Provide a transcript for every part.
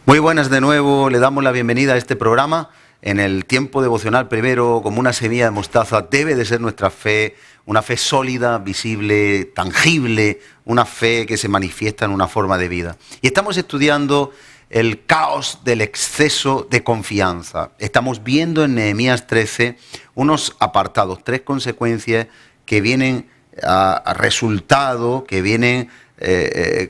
Muy buenas de nuevo, le damos la bienvenida a este programa. En el tiempo devocional primero, como una semilla de mostaza, debe de ser nuestra fe, una fe sólida, visible, tangible, una fe que se manifiesta en una forma de vida. Y estamos estudiando el caos del exceso de confianza. Estamos viendo en Nehemías 13 unos apartados, 3 consecuencias que vienen a resultado, que vienen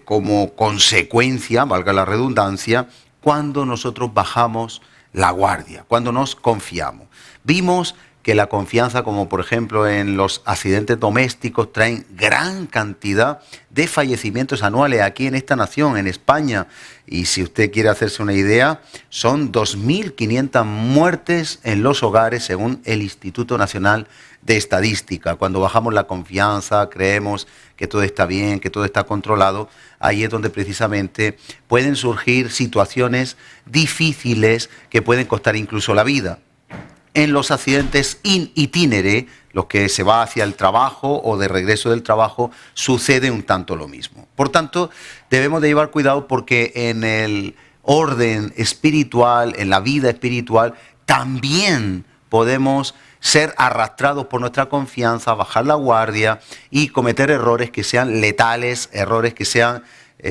como consecuencia, valga la redundancia, cuando nosotros bajamos la guardia, cuando nos confiamos. Vimos que la confianza, como por ejemplo en los accidentes domésticos, traen gran cantidad de fallecimientos anuales aquí en esta nación, en España. Y si usted quiere hacerse una idea, son 2.500 muertes en los hogares según el Instituto Nacional de Estadística. Cuando bajamos la confianza, creemos que todo está bien, que todo está controlado, ahí es donde precisamente pueden surgir situaciones difíciles que pueden costar incluso la vida. En los accidentes in itinere, los que se va hacia el trabajo o de regreso del trabajo, sucede un tanto lo mismo. Por tanto, debemos de llevar cuidado porque en el orden espiritual, en la vida espiritual, también podemos ser arrastrados por nuestra confianza, bajar la guardia y cometer errores que sean letales, errores que sean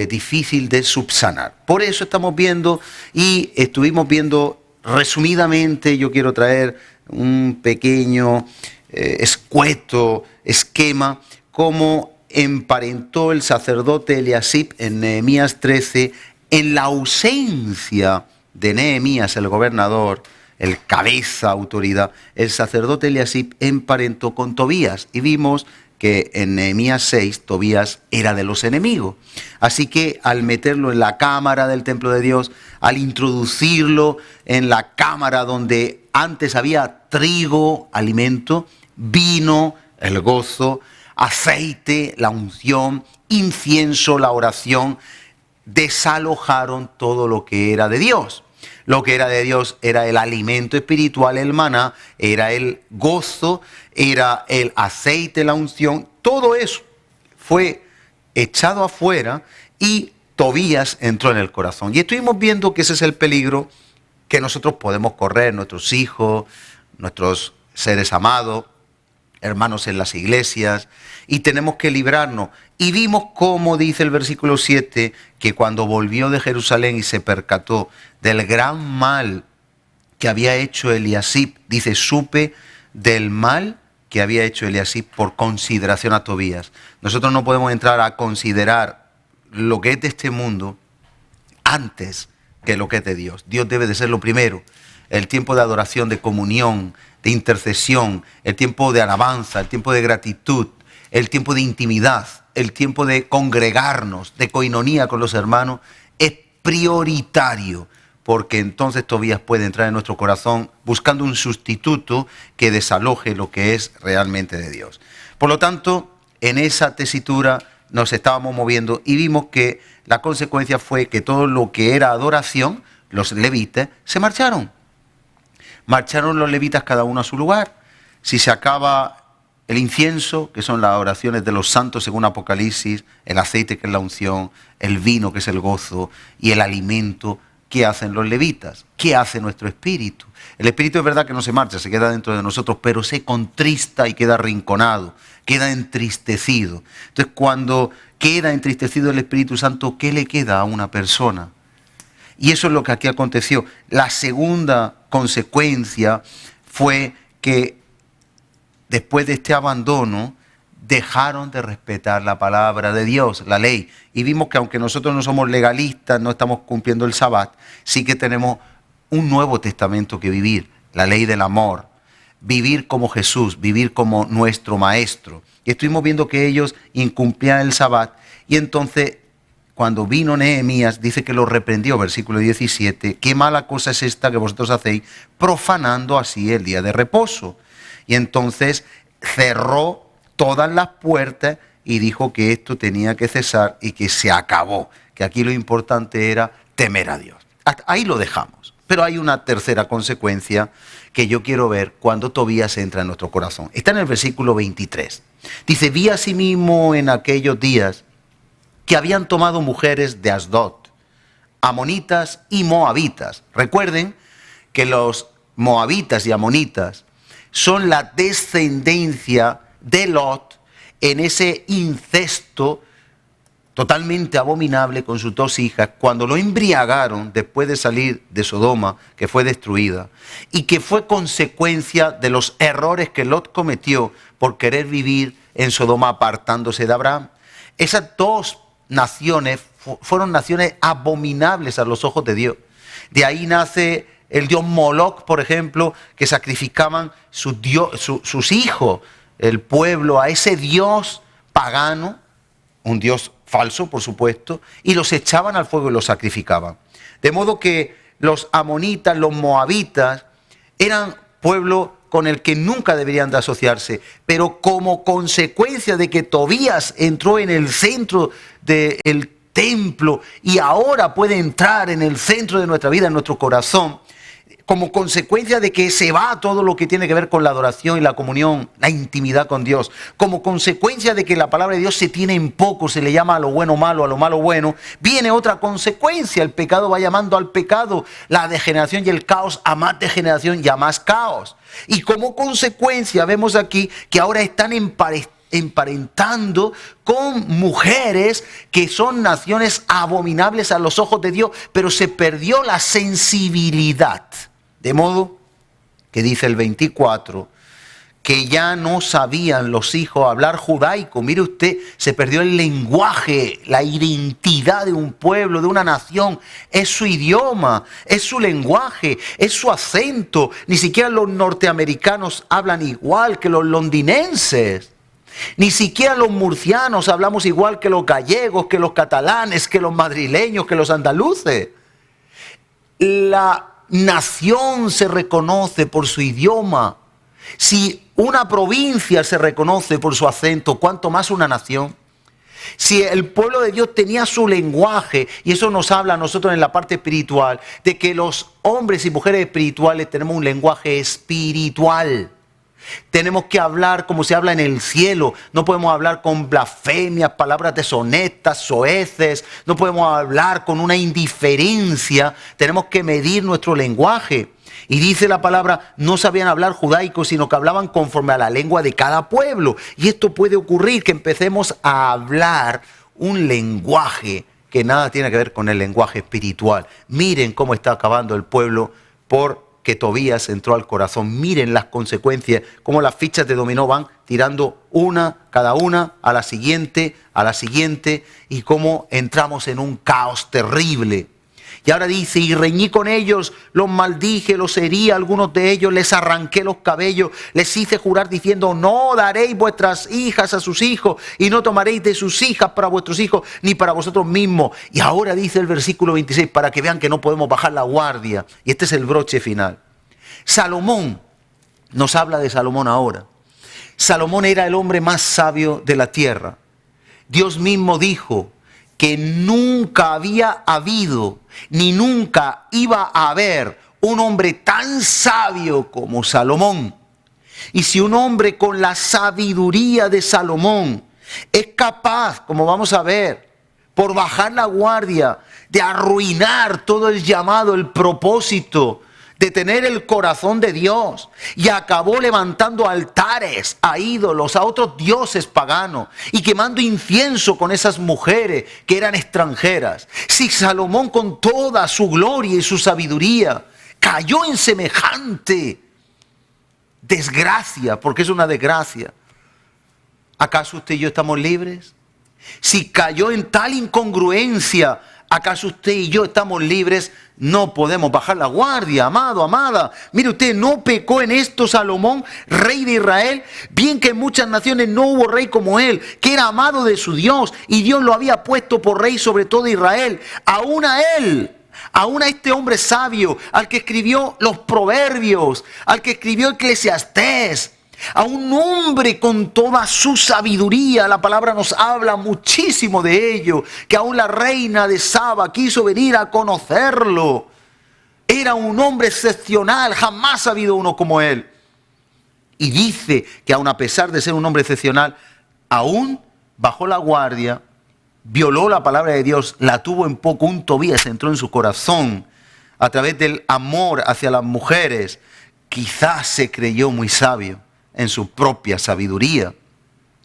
difíciles de subsanar. Por eso estamos viendo y estuvimos viendo resumidamente. Yo quiero traer un pequeño escueto esquema cómo emparentó el sacerdote Eliasib en Nehemías 13 en la ausencia de Nehemías, el gobernador, el cabeza, autoridad. El sacerdote Eliasib emparentó con Tobías y vimos que en Nehemías 6 Tobías era de los enemigos. Así que al meterlo en la cámara del templo de Dios, al introducirlo en la cámara donde antes había trigo, alimento, vino, el gozo, aceite, la unción, incienso, la oración, desalojaron todo lo que era de Dios. Lo que era de Dios era el alimento espiritual, el maná, era el gozo, era el aceite, la unción. Todo eso fue echado afuera y Tobías entró en el corazón. Y estuvimos viendo que ese es el peligro que nosotros podemos correr, nuestros hijos, nuestros seres amados, hermanos en las iglesias, y tenemos que librarnos. Y vimos cómo dice el versículo 7, que cuando volvió de Jerusalén y se percató del gran mal que había hecho Eliasib, dice, supe del mal que había hecho Eliasib por consideración a Tobías. Nosotros no podemos entrar a considerar lo que es de este mundo antes que lo que es de Dios. Dios debe de ser lo primero. El tiempo de adoración, de comunión, de intercesión, el tiempo de alabanza, el tiempo de gratitud, el tiempo de intimidad, el tiempo de congregarnos, de coinonía con los hermanos, es prioritario, porque entonces Tobías puede entrar en nuestro corazón buscando un sustituto que desaloje lo que es realmente de Dios. Por lo tanto, en esa tesitura nos estábamos moviendo y vimos que la consecuencia fue que todo lo que era adoración, los levitas, se marcharon. Marcharon los levitas cada uno a su lugar. Si se acaba el incienso, que son las oraciones de los santos según Apocalipsis, el aceite, que es la unción, el vino, que es el gozo, y el alimento, ¿qué hacen los levitas? ¿Qué hace nuestro espíritu? El espíritu es verdad que no se marcha, se queda dentro de nosotros, pero se contrista y queda arrinconado, queda entristecido. Entonces, cuando queda entristecido el Espíritu Santo, ¿qué le queda a una persona? Y eso es lo que aquí aconteció. La segunda consecuencia fue que después de este abandono, dejaron de respetar la palabra de Dios, la ley. Y vimos que aunque nosotros no somos legalistas, no estamos cumpliendo el Sabbat, sí que tenemos un Nuevo Testamento que vivir, la ley del amor, vivir como Jesús, vivir como nuestro Maestro. Y estuvimos viendo que ellos incumplían el Sabbat y entonces cuando vino Nehemías, dice que lo reprendió, versículo 17, qué mala cosa es esta que vosotros hacéis, profanando así el día de reposo. Y entonces cerró todas las puertas y dijo que esto tenía que cesar y que se acabó, que aquí lo importante era temer a Dios. Hasta ahí lo dejamos. Pero hay una tercera consecuencia que yo quiero ver cuando Tobías entra en nuestro corazón. Está en el versículo 23. Dice, vi asimismo en aquellos días que habían tomado mujeres de Asdod, amonitas y moabitas. Recuerden que los moabitas y amonitas son la descendencia de Lot en ese incesto totalmente abominable con sus dos hijas, cuando lo embriagaron después de salir de Sodoma, que fue destruida, y que fue consecuencia de los errores que Lot cometió por querer vivir en Sodoma apartándose de Abraham. Esas dos naciones fueron naciones abominables a los ojos de Dios. De ahí nace el dios Moloch, por ejemplo, que sacrificaban sus hijos, el pueblo, a ese dios pagano, un dios falso, por supuesto, y los echaban al fuego y los sacrificaban. De modo que los amonitas, los moabitas, eran pueblo con el que nunca deberían de asociarse, pero como consecuencia de que Tobías entró en el centro del templo y ahora puede entrar en el centro de nuestra vida, en nuestro corazón, como consecuencia de que se va todo lo que tiene que ver con la adoración y la comunión, la intimidad con Dios, como consecuencia de que la palabra de Dios se tiene en poco, se le llama a lo bueno malo, a lo malo bueno, viene otra consecuencia, el pecado va llamando al pecado, la degeneración y el caos a más degeneración y a más caos. Y como consecuencia vemos aquí que ahora están emparentando con mujeres que son naciones abominables a los ojos de Dios, pero se perdió la sensibilidad. De modo que dice el 24, que ya no sabían los hijos hablar judaico. Mire usted, se perdió el lenguaje, la identidad de un pueblo, de una nación. Es su idioma, es su lenguaje, es su acento. Ni siquiera los norteamericanos hablan igual que los londinenses. Ni siquiera los murcianos hablamos igual que los gallegos, que los catalanes, que los madrileños, que los andaluces. La nación se reconoce por su idioma. Si una provincia se reconoce por su acento, ¿cuánto más una nación? Si el pueblo de Dios tenía su lenguaje, y eso nos habla a nosotros en la parte espiritual, de que los hombres y mujeres espirituales tenemos un lenguaje espiritual. Tenemos que hablar como se habla en el cielo. No podemos hablar con blasfemias, palabras deshonestas, soeces. No podemos hablar con una indiferencia. Tenemos que medir nuestro lenguaje. Y dice la palabra, no sabían hablar judaico, sino que hablaban conforme a la lengua de cada pueblo. Y esto puede ocurrir, que empecemos a hablar un lenguaje que nada tiene que ver con el lenguaje espiritual. Miren cómo está acabando el pueblo porque Tobías entró al corazón. Miren las consecuencias, cómo las fichas de dominó van tirando cada una a la siguiente, y cómo entramos en un caos terrible. Y ahora dice, y reñí con ellos, los maldije, los herí a algunos de ellos, les arranqué los cabellos, les hice jurar diciendo, no daréis vuestras hijas a sus hijos, y no tomaréis de sus hijas para vuestros hijos, ni para vosotros mismos. Y ahora dice el versículo 26, para que vean que no podemos bajar la guardia. Y este es el broche final. Salomón, nos habla de Salomón ahora. Salomón era el hombre más sabio de la tierra. Dios mismo dijo que nunca había habido, ni nunca iba a haber un hombre tan sabio como Salomón. Y si un hombre con la sabiduría de Salomón es capaz, como vamos a ver, por bajar la guardia, de arruinar todo el llamado, el propósito, de tener el corazón de Dios, y acabó levantando altares a ídolos, a otros dioses paganos, y quemando incienso con esas mujeres que eran extranjeras. Si Salomón con toda su gloria y su sabiduría cayó en semejante desgracia, porque es una desgracia, ¿acaso usted y yo estamos libres? Si cayó en tal incongruencia, ¿acaso usted y yo estamos libres? No podemos bajar la guardia, amado, amada. Mire usted, ¿no pecó en esto Salomón, rey de Israel? Bien que en muchas naciones no hubo rey como él, que era amado de su Dios, y Dios lo había puesto por rey sobre todo Israel. Aún a él, aún a este hombre sabio, al que escribió los Proverbios, al que escribió Eclesiastés, a un hombre con toda su sabiduría. La palabra nos habla muchísimo de ello, que aún la reina de Saba quiso venir a conocerlo. Era un hombre excepcional, jamás ha habido uno como él. Y dice que aún a pesar de ser un hombre excepcional, aún bajó la guardia violó la palabra de Dios, la tuvo en poco, un Tobías entró en su corazón a través del amor hacia las mujeres. Quizás se creyó muy sabio en su propia sabiduría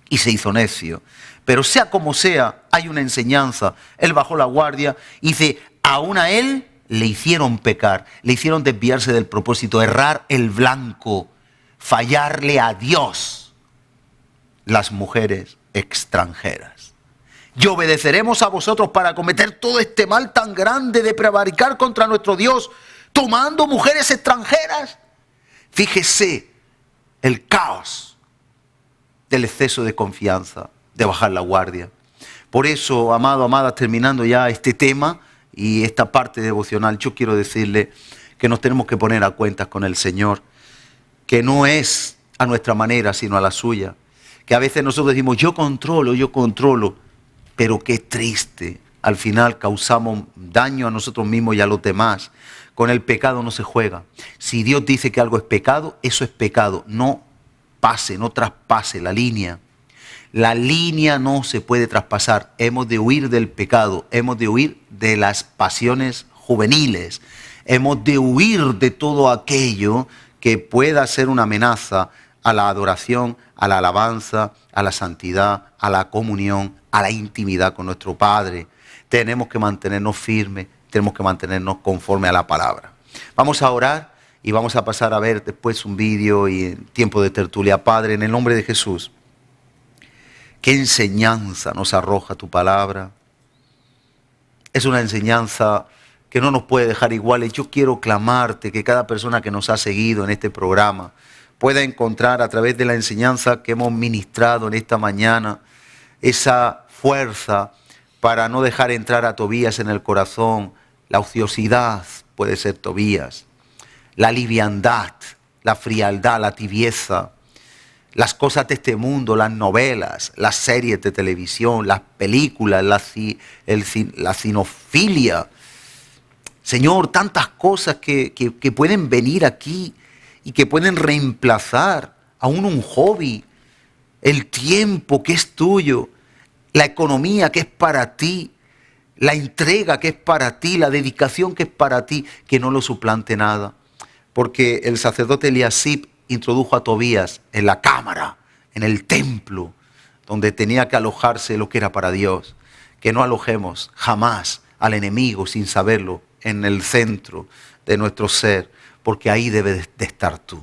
y se hizo necio. Pero sea como sea, hay una enseñanza. Él bajó la guardia y dice, aún a él le hicieron pecar, le hicieron desviarse del propósito, errar el blanco, fallarle a Dios, las mujeres extranjeras. Y obedeceremos a vosotros para cometer todo este mal tan grande de prevaricar contra nuestro Dios, tomando mujeres extranjeras. Fíjese el caos del exceso de confianza, de bajar la guardia. Por eso, amado, amada, terminando ya este tema y esta parte devocional, yo quiero decirle que nos tenemos que poner a cuentas con el Señor, que no es a nuestra manera, sino a la suya. Que a veces nosotros decimos, yo controlo, pero qué triste. Al final causamos daño a nosotros mismos y a los demás. Con el pecado no se juega. Si Dios dice que algo es pecado, eso es pecado. No pase, no traspase la línea. La línea no se puede traspasar. Hemos de huir del pecado. Hemos de huir de las pasiones juveniles. Hemos de huir de todo aquello que pueda ser una amenaza a la adoración, a la alabanza, a la santidad, a la comunión, a la intimidad con nuestro Padre. Tenemos que mantenernos firmes, tenemos que mantenernos conforme a la palabra. Vamos a orar y vamos a pasar a ver después un vídeo y tiempo de tertulia. Padre, en el nombre de Jesús, ¿qué enseñanza nos arroja tu palabra? Es una enseñanza que no nos puede dejar iguales. Yo quiero clamarte que cada persona que nos ha seguido en este programa pueda encontrar a través de la enseñanza que hemos ministrado en esta mañana esa fuerza para no dejar entrar a Tobías en el corazón. La ociosidad puede ser Tobías, la liviandad, la frialdad, la tibieza, las cosas de este mundo, las novelas, las series de televisión, las películas, la cinofilia. Señor, tantas cosas que pueden venir aquí y que pueden reemplazar aún un hobby, el tiempo que es tuyo, la economía que es para ti, la entrega que es para ti, la dedicación que es para ti, que no lo suplante nada. Porque el sacerdote Eliasib introdujo a Tobías en la cámara, en el templo, donde tenía que alojarse lo que era para Dios. Que no alojemos jamás al enemigo sin saberlo en el centro de nuestro ser, porque ahí debes de estar tú.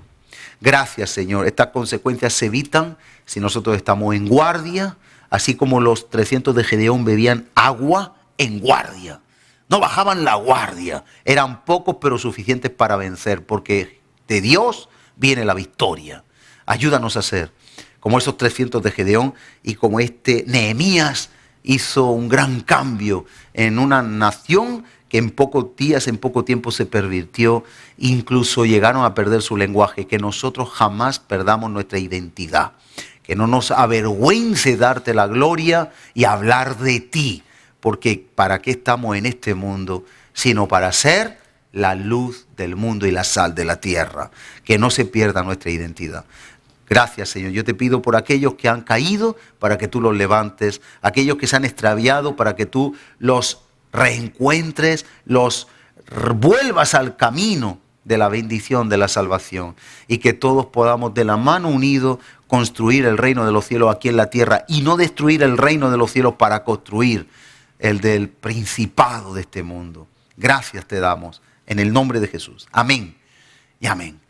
Gracias, Señor. Estas consecuencias se evitan si nosotros estamos en guardia, así como los 300 de Gedeón bebían agua en guardia. No bajaban la guardia. Eran pocos pero suficientes para vencer, porque de Dios viene la victoria. Ayúdanos a ser como esos 300 de Gedeón y como este Nehemías hizo un gran cambio en una nación que en pocos días, en poco tiempo se pervirtió, incluso llegaron a perder su lenguaje. Que nosotros jamás perdamos nuestra identidad, que no nos avergüence darte la gloria y hablar de ti, porque ¿para qué estamos en este mundo? Sino para ser la luz del mundo y la sal de la tierra, que no se pierda nuestra identidad. Gracias, Señor. Yo te pido por aquellos que han caído, para que tú los levantes, aquellos que se han extraviado, para que tú los reencuentres, los vuelvas al camino de la bendición, de la salvación, y que todos podamos de la mano unidos construir el reino de los cielos aquí en la tierra y no destruir el reino de los cielos para construir el del principado de este mundo. Gracias te damos en el nombre de Jesús. Amén y amén.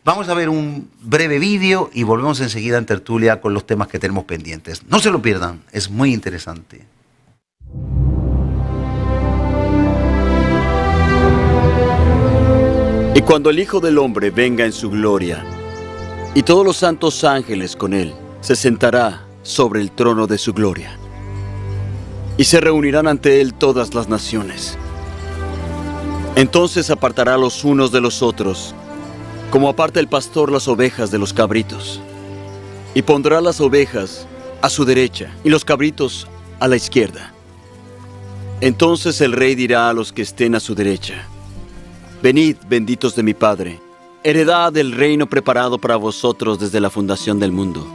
Vamos a ver un breve vídeo y volvemos enseguida en tertulia con los temas que tenemos pendientes. No se lo pierdan, es muy interesante. Y cuando el Hijo del Hombre venga en su gloria, y todos los santos ángeles con él, se sentará sobre el trono de su gloria. Y se reunirán ante él todas las naciones. Entonces apartará los unos de los otros, como aparta el pastor las ovejas de los cabritos. Y pondrá las ovejas a su derecha y los cabritos a la izquierda. Entonces el rey dirá a los que estén a su derecha: Venid, benditos de mi Padre, heredad del reino preparado para vosotros desde la fundación del mundo.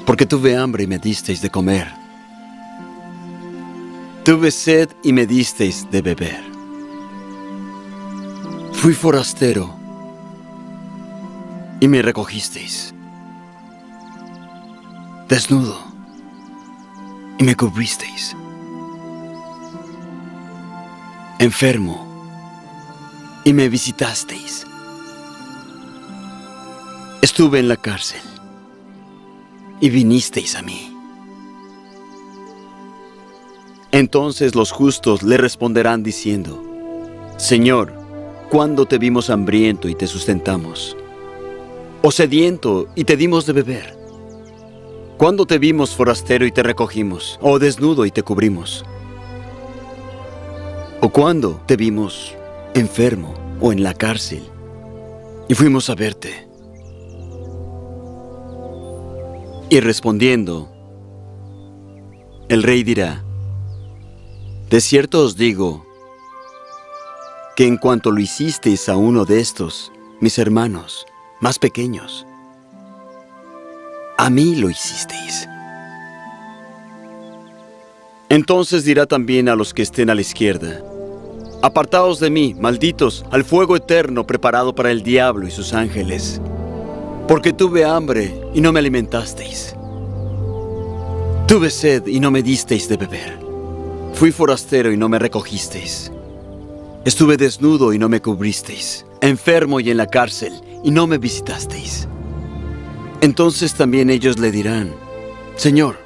Porque tuve hambre y me disteis de comer, Tuve sed y me disteis de beber. Fui forastero y me recogisteis. Desnudo y me cubristeis. Enfermo y me visitasteis. Estuve en la cárcel y vinisteis a mí. Entonces los justos le responderán diciendo: Señor, ¿cuándo te vimos hambriento y te sustentamos? ¿O sediento y te dimos de beber? ¿Cuándo te vimos forastero y te recogimos? ¿O desnudo y te cubrimos? ¿O cuándo te vimos enfermo o en la cárcel y fuimos a verte? Y respondiendo, el rey dirá: de cierto os digo que en cuanto lo hicisteis a uno de estos, mis hermanos más pequeños, a mí lo hicisteis. Entonces dirá también a los que estén a la izquierda: apartaos de mí, malditos, al fuego eterno preparado para el diablo y sus ángeles. Porque tuve hambre y no me alimentasteis. Tuve sed y no me disteis de beber. Fui forastero y no me recogisteis. Estuve desnudo y no me cubristeis. Enfermo y en la cárcel y no me visitasteis. Entonces también ellos le dirán: Señor,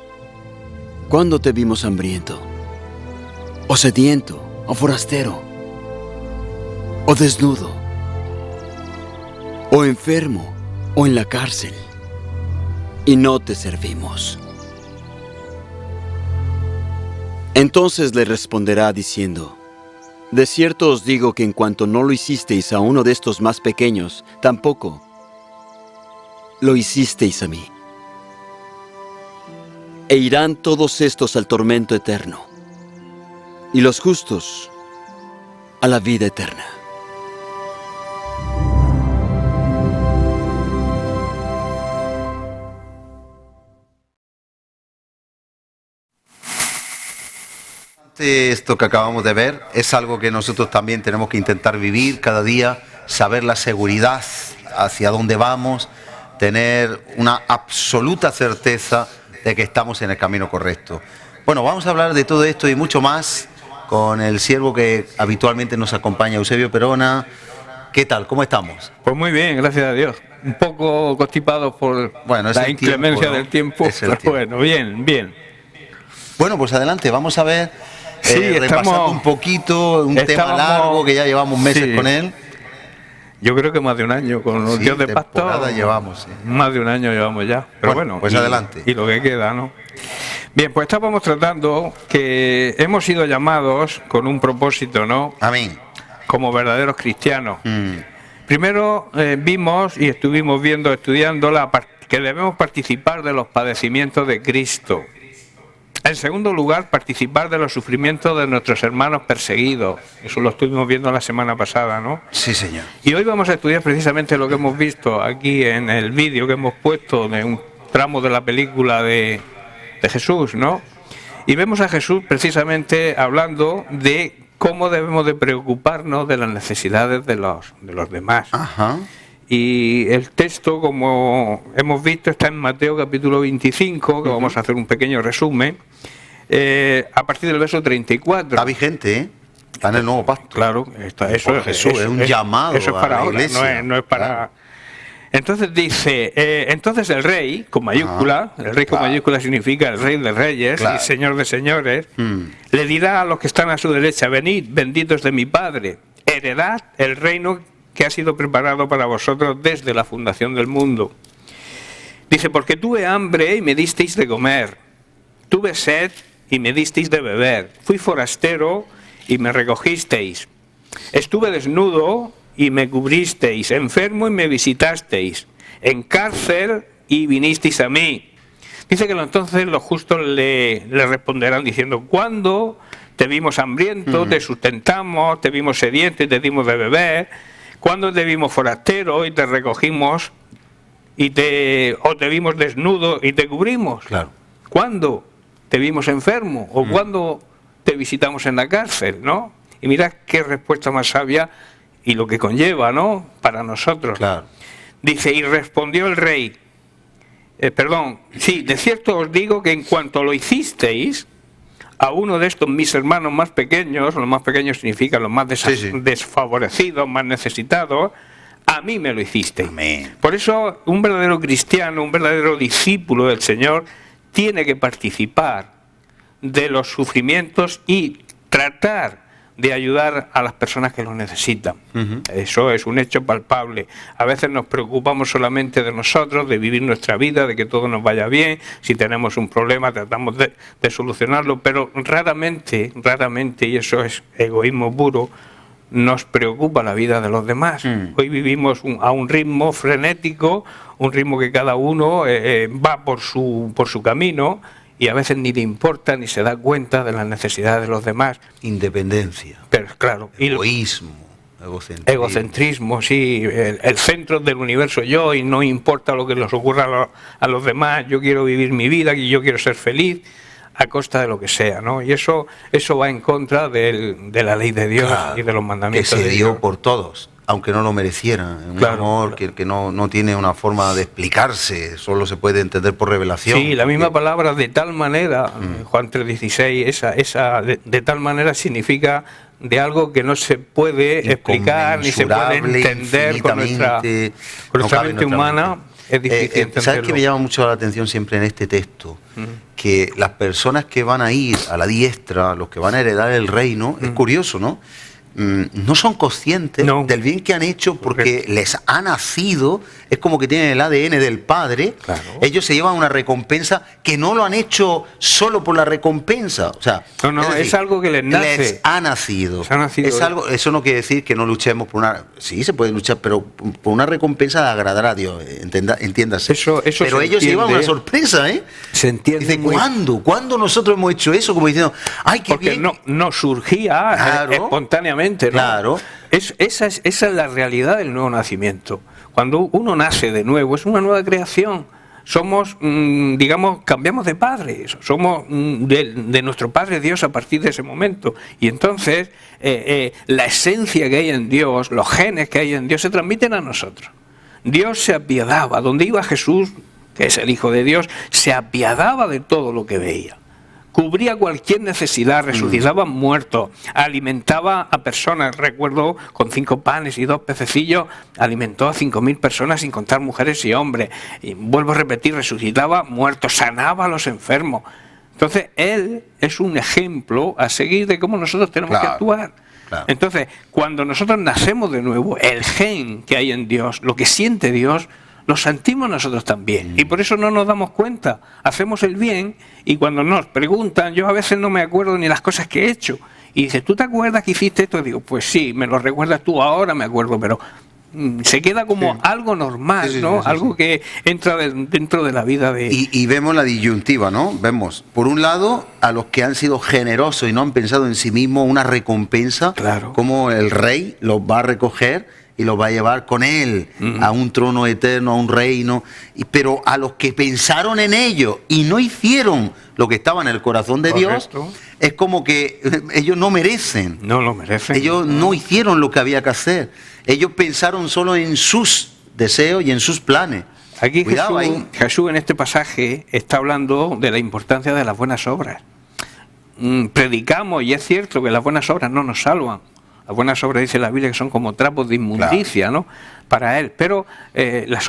¿cuándo te vimos hambriento? ¿O sediento? ¿O forastero? ¿O desnudo? ¿O enfermo? ¿O en la cárcel? Y no te servimos. Entonces le responderá diciendo: de cierto os digo que en cuanto no lo hicisteis a uno de estos más pequeños, tampoco lo hicisteis a mí. E irán todos estos al tormento eterno, y los justos a la vida eterna. Esto que acabamos de ver es algo que nosotros también tenemos que intentar vivir cada día, saber la seguridad hacia dónde vamos, tener una absoluta certeza de que estamos en el camino correcto. Bueno, vamos a hablar de todo esto y mucho más con el siervo que habitualmente nos acompaña, Eusebio Perona. ¿Qué tal? ¿Cómo estamos? Pues muy bien, gracias a Dios. Un poco constipado por la inclemencia del tiempo, pero bueno, bien, bien. Bueno, pues adelante, vamos a ver, repasando un poquito, un tema largo que ya llevamos meses con él. Yo creo que más de un año con los Dios de Pasto. Llevamos, sí. Más de un año llevamos ya. Pero bueno, pues adelante. Y lo que queda, ¿no? Bien, pues estábamos tratando que hemos sido llamados con un propósito, ¿no? Amén. Como verdaderos cristianos. Primero vimos y estuvimos viendo, estudiando que debemos participar de los padecimientos de Cristo. En segundo lugar, participar de los sufrimientos de nuestros hermanos perseguidos. Eso lo estuvimos viendo la semana pasada, ¿no? Sí, señor. Y hoy vamos a estudiar precisamente lo que hemos visto aquí en el vídeo que hemos puesto de un tramo de la película de Jesús, ¿no? Y vemos a Jesús precisamente hablando de cómo debemos de preocuparnos de las necesidades de los demás. Ajá. Y el texto, como hemos visto, está en Mateo capítulo 25, que vamos a hacer un pequeño resumen, a partir del verso 34. Está vigente, ¿eh? Está en el Nuevo Pacto. Claro, Jesús es un llamado. Eso es para ahora, no es para... Claro. Entonces dice, entonces el rey, con mayúscula, el rey con mayúscula significa el rey de reyes y señor de señores, le dirá a los que están a su derecha: venid, benditos de mi Padre, heredad el reino que ha sido preparado para vosotros desde la fundación del mundo. Dice: porque tuve hambre y me disteis de comer, tuve sed y me disteis de beber, fui forastero y me recogisteis, estuve desnudo y me cubristeis, enfermo y me visitasteis, en cárcel y vinisteis a mí. Dice que entonces los justos le responderán diciendo: ¿cuándo te vimos hambriento, te sustentamos, te vimos sediento y te dimos de beber? ¿Cuándo te vimos forastero y te recogimos o te vimos desnudo y te cubrimos? Claro. ¿Cuándo te vimos enfermo? ¿O cuándo te visitamos en la cárcel, ¿no? Y mira qué respuesta más sabia y lo que conlleva, ¿no? Para nosotros. Claro. Dice, y respondió el rey, de cierto os digo que en cuanto lo hicisteis a uno de estos mis hermanos más pequeños, los más pequeños significan los más desfavorecidos, más necesitados, a mí me lo hicisteis. Amén. Por eso un verdadero cristiano, un verdadero discípulo del Señor, tiene que participar de los sufrimientos y tratar de ayudar a las personas que lo necesitan. Eso es un hecho palpable. A veces nos preocupamos solamente de nosotros, de vivir nuestra vida, de que todo nos vaya bien. Si tenemos un problema tratamos de solucionarlo, pero raramente, y eso es egoísmo puro, nos preocupa la vida de los demás. Hoy vivimos a un ritmo frenético, un ritmo que cada uno va por su camino, y a veces ni le importa ni se da cuenta de las necesidades de los demás. Independencia. Pero claro. Egoísmo. Egocentrismo, sí. El centro del universo yo, y no importa lo que les ocurra a los demás. Yo quiero vivir mi vida y yo quiero ser feliz a costa de lo que sea, ¿no? Y eso va en contra de la ley de Dios, claro, y de los mandamientos que se de dio Dios. Por todos, aunque no lo merecieran. Un amor que no tiene una forma de explicarse, solo se puede entender por revelación. Sí, la misma palabra de tal manera, Juan 3:16, esa de tal manera significa de algo que no se puede explicar ni se puede entender con nuestra mente humana. Es difícil entenderlo. ¿Sabes qué me llama mucho la atención siempre en este texto? Que las personas que van a ir a la diestra, los que van a heredar el reino, es curioso, ¿no? No son conscientes del bien que han hecho porque les ha nacido, es como que tienen el ADN del Padre. Claro. Ellos se llevan una recompensa que no lo han hecho solo por la recompensa. O sea, es algo que les nace. Les ha nacido. Es algo, eso no quiere decir que no luchemos por una... Sí, se puede luchar, pero por una recompensa de agradar a Dios, entiéndase. Eso pero ellos se llevan una sorpresa, ¿eh? Se entiende. Dice, ¿cuándo nosotros hemos hecho eso? Como diciendo, ¡ay, qué porque bien! Porque no surgía espontáneamente. ¿no? Claro. Esa es la realidad del nuevo nacimiento. Cuando uno nace de nuevo, es una nueva creación. Somos, cambiamos de padres. Somos de nuestro Padre Dios a partir de ese momento. Y entonces, la esencia que hay en Dios, los genes que hay en Dios, se transmiten a nosotros. Dios se apiadaba. Donde iba Jesús, que es el Hijo de Dios, se apiadaba de todo lo que veía. Cubría cualquier necesidad, resucitaba muertos, alimentaba a personas. Recuerdo, con 5 panes y 2 pececillos, alimentó a 5.000 personas sin contar mujeres y hombres. Y vuelvo a repetir, resucitaba muertos, sanaba a los enfermos. Entonces, Él es un ejemplo a seguir de cómo nosotros tenemos que actuar. Claro. Entonces, cuando nosotros nacemos de nuevo, el gen que hay en Dios, lo que siente Dios, lo sentimos nosotros también, y por eso no nos damos cuenta. Hacemos el bien, y cuando nos preguntan, yo a veces no me acuerdo ni las cosas que he hecho, y dice, ¿tú te acuerdas que hiciste esto? Y digo, pues sí, me lo recuerdas tú, ahora me acuerdo, pero se queda como algo normal, ¿no? Algo que entra dentro de la vida de... Y vemos la disyuntiva, ¿no? Vemos, por un lado, a los que han sido generosos y no han pensado en sí mismos una recompensa, como el rey los va a recoger y los va a llevar con él a un trono eterno, a un reino. Pero a los que pensaron en ello y no hicieron lo que estaba en el corazón de Dios, es como que ellos no merecen. No lo merecen. Ellos no hicieron lo que había que hacer. Ellos pensaron solo en sus deseos y en sus planes. Aquí Jesús en este pasaje está hablando de la importancia de las buenas obras. Predicamos, y es cierto que las buenas obras no nos salvan. Las buenas obras, dice la Biblia, que son como trapos de inmundicia, ¿no? Para Él. Pero las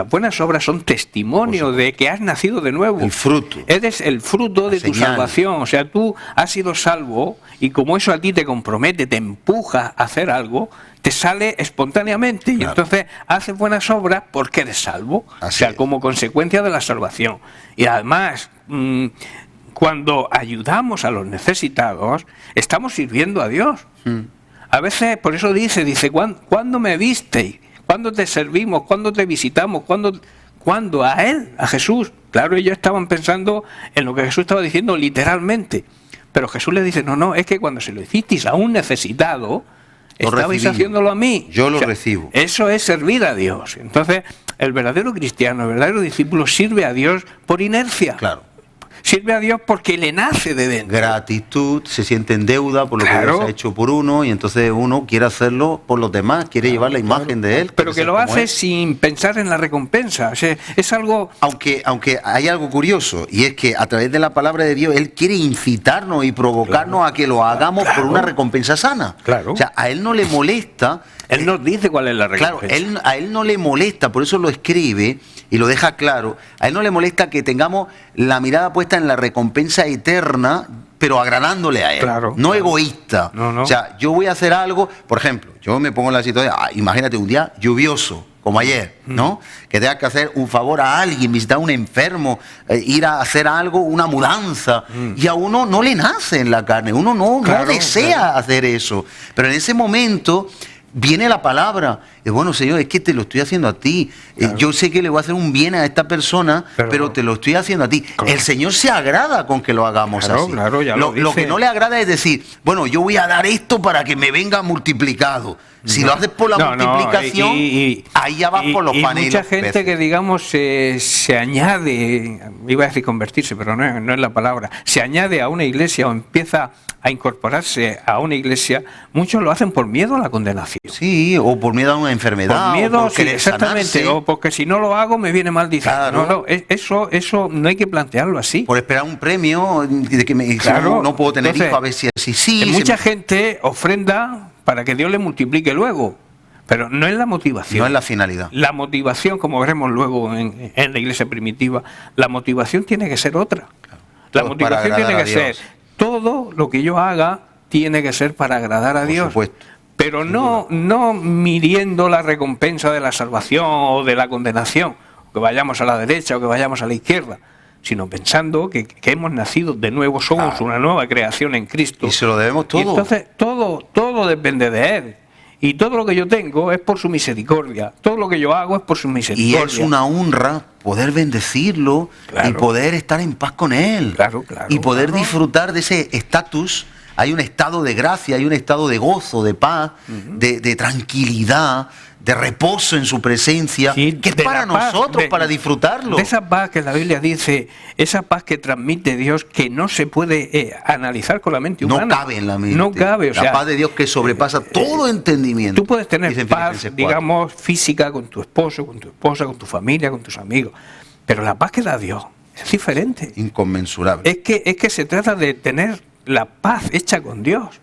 buenas obras son testimonio de que has nacido de nuevo. El fruto. Eres el fruto de tu salvación. O sea, tú has sido salvo, y como eso a ti te compromete, te empuja a hacer algo, te sale espontáneamente. Y entonces haces buenas obras porque eres salvo. Como consecuencia de la salvación. Y además... cuando ayudamos a los necesitados, estamos sirviendo a Dios. A veces, por eso dice, ¿cuándo me visteis? ¿Cuándo te servimos? ¿Cuándo te visitamos? ¿Cuándo? A Él, a Jesús. Claro, ellos estaban pensando en lo que Jesús estaba diciendo literalmente. Pero Jesús les dice, no, es que cuando se lo hicisteis a un necesitado, estabais haciéndolo a mí. Yo lo recibo. Eso es servir a Dios. Entonces, el verdadero cristiano, el verdadero discípulo sirve a Dios por inercia. Claro. Sirve a Dios porque le nace de dentro. Gratitud, se siente en deuda por lo que Dios ha hecho por uno, y entonces uno quiere hacerlo por los demás, quiere llevar la imagen de Él. Pero que lo hace sin pensar en la recompensa. O sea, es algo... Aunque hay algo curioso, y es que a través de la palabra de Dios, Él quiere incitarnos y provocarnos a que lo hagamos por una recompensa sana. Claro. O sea, a Él no le molesta... Él nos dice cuál es la recompensa. Claro, a él no le molesta, por eso lo escribe y lo deja claro. A él no le molesta que tengamos la mirada puesta en la recompensa eterna, pero agradándole a él. Claro, no egoísta. No. O sea, yo voy a hacer algo, por ejemplo, yo me pongo en la situación, imagínate un día lluvioso, como ayer, ¿no? Que tengas que hacer un favor a alguien, visitar a un enfermo, ir a hacer algo, una mudanza, y a uno no le nace en la carne, uno no desea hacer eso. Pero en ese momento viene la palabra, bueno, Señor, es que te lo estoy haciendo a ti. Yo sé que le voy a hacer un bien a esta persona, pero te lo estoy haciendo a ti. El Señor se agrada con que lo hagamos así. Lo que no le agrada es decir, bueno, yo voy a dar esto para que me venga multiplicado. Si lo haces por la multiplicación, ahí ya vas por los panes. Y mucha gente que, digamos, se añade, iba a decir convertirse, pero no es la palabra, se añade a una iglesia o empieza a incorporarse a una iglesia, muchos lo hacen por miedo a la condenación. Sí, o por miedo a una enfermedad. Por miedo, o por querer exactamente, sanarse. o porque si no lo hago me viene maldición. Claro. Eso no hay que plantearlo así. Por esperar un premio de que no puedo tener hijos, a ver si así sí. Mucha gente ofrenda para que Dios le multiplique luego, pero no es la motivación. No es la finalidad. La motivación, como veremos luego en la iglesia primitiva, la motivación tiene que ser otra. La motivación tiene que ser, todo lo que yo haga tiene que ser para agradar a Dios. Por supuesto. Pero no midiendo la recompensa de la salvación o de la condenación, que vayamos a la derecha o que vayamos a la izquierda, sino pensando que hemos nacido de nuevo, somos una nueva creación en Cristo. Y se lo debemos todo. Y entonces todo depende de Él. Y todo lo que yo tengo es por su misericordia. Todo lo que yo hago es por su misericordia. Y es una honra poder bendecirlo y poder estar en paz con Él. Y poder disfrutar de ese estatus. Hay un estado de gracia, hay un estado de gozo, de paz, de tranquilidad, de reposo en su presencia, que es para nosotros, para disfrutarlo. De esa paz que la Biblia dice, esa paz que transmite Dios, que no se puede analizar con la mente humana. No cabe en la mente. No cabe. La paz de Dios que sobrepasa todo entendimiento. Tú puedes tener paz, digamos, física con tu esposo, con tu esposa, con tu familia, con tus amigos, pero la paz que da Dios es diferente. Inconmensurable. Es que se trata de tener la paz hecha con Dios.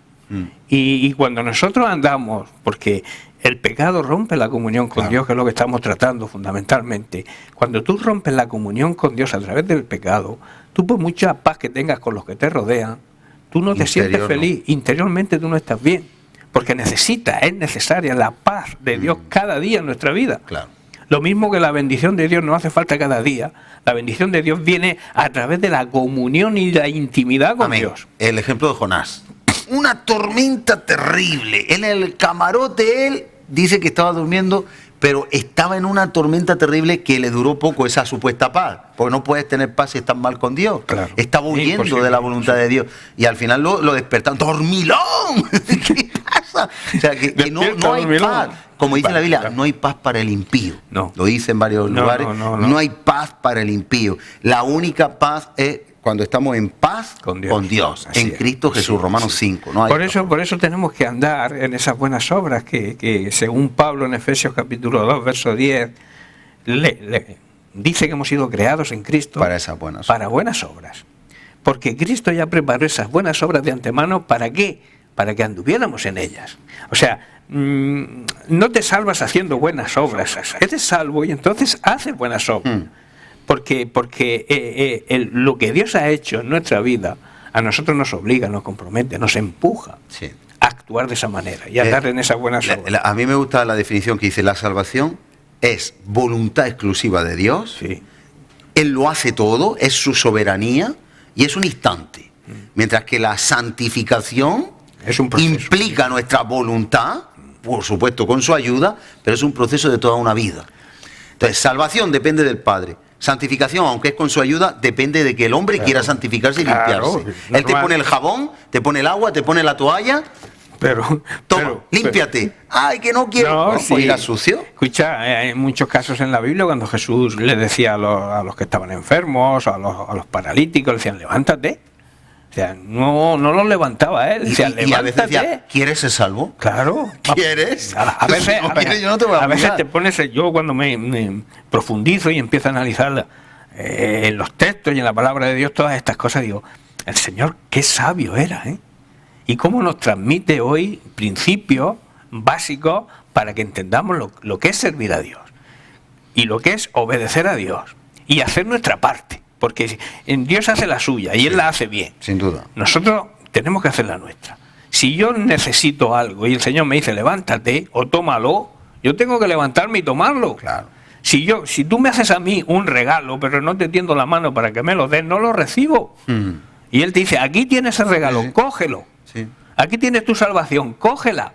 Y cuando nosotros andamos, porque el pecado rompe la comunión con Dios, que es lo que estamos tratando fundamentalmente. Cuando tú rompes la comunión con Dios a través del pecado, tú por mucha paz que tengas con los que te rodean, tú no te sientes feliz, interiormente tú no estás bien, porque es necesaria la paz de Dios cada día en nuestra vida. Lo mismo que la bendición de Dios no hace falta cada día. La bendición de Dios viene a través de la comunión y la intimidad con Dios. El ejemplo de Jonás. Una tormenta terrible. En el camarote él dice que estaba durmiendo, pero estaba en una tormenta terrible que le duró poco esa supuesta paz. Porque no puedes tener paz si estás mal con Dios. Estaba huyendo de la voluntad de Dios. Y al final lo despertaron. ¡Dormilón! ¿Qué pasa? O sea, que no hay paz. Como dice la Biblia, no hay paz para el impío. Lo dice en varios lugares. No hay paz para el impío. La única paz es cuando estamos en paz con Dios en Cristo Jesús, Romanos 5. Por eso tenemos que andar en esas buenas obras que según Pablo en Efesios capítulo 2, verso 10, dice que hemos sido creados en Cristo para buenas obras. Porque Cristo ya preparó esas buenas obras de antemano, ¿para qué? Para que anduviéramos en ellas. O sea, no te salvas haciendo buenas obras, eres salvo y entonces haces buenas obras. Porque lo que Dios ha hecho en nuestra vida a nosotros nos obliga, nos compromete, nos empuja a actuar de esa manera y a andar en esas buenas obras. A mí me gusta la definición que dice: la salvación es voluntad exclusiva de Dios, Él lo hace todo, es su soberanía y es un instante. Mientras que la santificación implica nuestra voluntad, por supuesto con su ayuda, pero es un proceso de toda una vida. Entonces, salvación depende del Padre. Santificación, aunque es con su ayuda, depende de que el hombre quiera santificarse y limpiarse. Él te pone el jabón, te pone el agua, te pone la toalla, límpiate. Ay, que no quiero. No, sí. Oiga, sucio. Escucha, hay muchos casos en la Biblia cuando Jesús le decía a los que estaban enfermos, a los paralíticos, le decían, levántate. O sea, no los levantaba él. Decía, y a veces decía, ¿quieres ser salvo? Claro. ¿Quieres? A veces, no quieres, yo no te voy a veces te pones, yo cuando me profundizo y empiezo a analizar en los textos y en la palabra de Dios todas estas cosas, digo, el Señor qué sabio era, ¿eh? Y cómo nos transmite hoy principios básicos para que entendamos lo que es servir a Dios y lo que es obedecer a Dios y hacer nuestra parte. Porque Dios hace la suya y Él la hace bien. Sin duda. Nosotros tenemos que hacer la nuestra. Si yo necesito algo y el Señor me dice levántate o tómalo, yo tengo que levantarme y tomarlo. Claro. Si tú me haces a mí un regalo, pero no te tiendo la mano para que me lo des, no lo recibo. Y Él te dice, aquí tienes el regalo, sí. Cógelo. Sí. Aquí tienes tu salvación, cógela.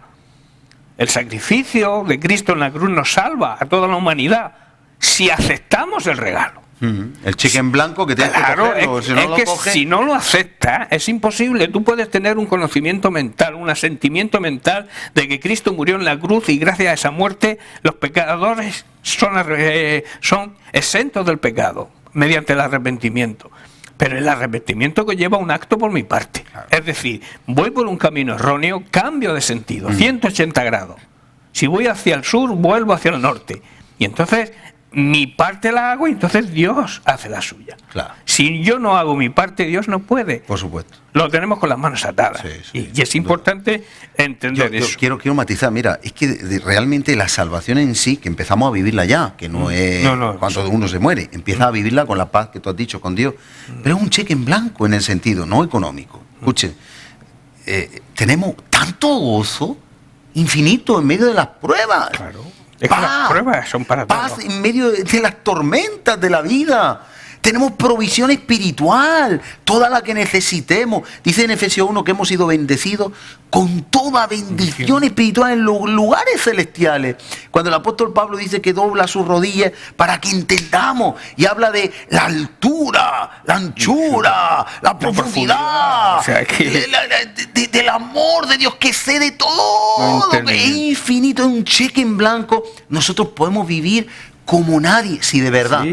El sacrificio de Cristo en la cruz nos salva a toda la humanidad si aceptamos el regalo. El cheque en blanco que tienes que cogerlo, si no lo aceptas es imposible. Tú puedes tener un conocimiento mental, un asentimiento mental de que Cristo murió en la cruz y gracias a esa muerte los pecadores son exentos del pecado mediante el arrepentimiento. Pero el arrepentimiento conlleva un acto por mi parte. Claro. Es decir, voy por un camino erróneo, cambio de sentido, 180 grados. Si voy hacia el sur, vuelvo hacia el norte. Y entonces mi parte la hago y entonces Dios hace la suya. Claro. Si yo no hago mi parte, Dios no puede. Por supuesto. Lo tenemos con las manos atadas. Sí, y es importante entender eso. Yo quiero matizar, mira, es que realmente la salvación en sí, que empezamos a vivirla ya, que no es cuando uno se muere, empieza a vivirla con la paz que tú has dicho, con Dios. Pero es un cheque en blanco en el sentido, no económico. Escuchen, tenemos tanto gozo infinito en medio de las pruebas. Claro. Es que las pruebas son para paz en medio de las tormentas de la vida. Tenemos provisión espiritual, toda la que necesitemos. Dice en Efesios 1 que hemos sido bendecidos con toda bendición espiritual en los lugares celestiales. Cuando el apóstol Pablo dice que dobla sus rodillas para que entendamos y habla de la altura, la anchura, la profundidad, o sea, del amor de Dios que excede todo, que es infinito, es un cheque en blanco. Nosotros podemos vivir como nadie, si de verdad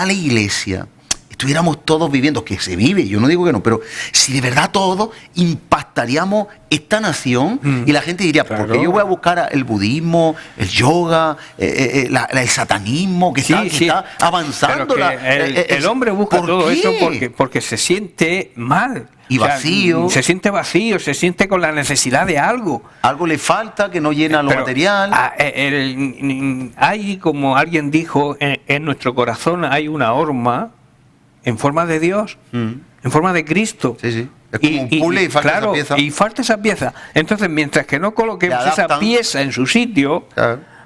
la iglesia estuviéramos todos viviendo, que se vive, yo no digo que no, pero si de verdad todos impactaríamos esta nación y la gente diría, ¿por qué yo voy a buscar el budismo, el yoga, el satanismo que está avanzando? El hombre busca todo eso porque se siente mal. Y vacío. Se siente vacío, se siente con la necesidad de algo. Algo le falta que no llena lo material. Hay, como alguien dijo, en nuestro corazón hay una horma en forma de Dios, en forma de Cristo. Sí. Es como un puzzle y falta esa pieza. Y falta esa pieza. Entonces, mientras que no coloquemos esa pieza en su sitio,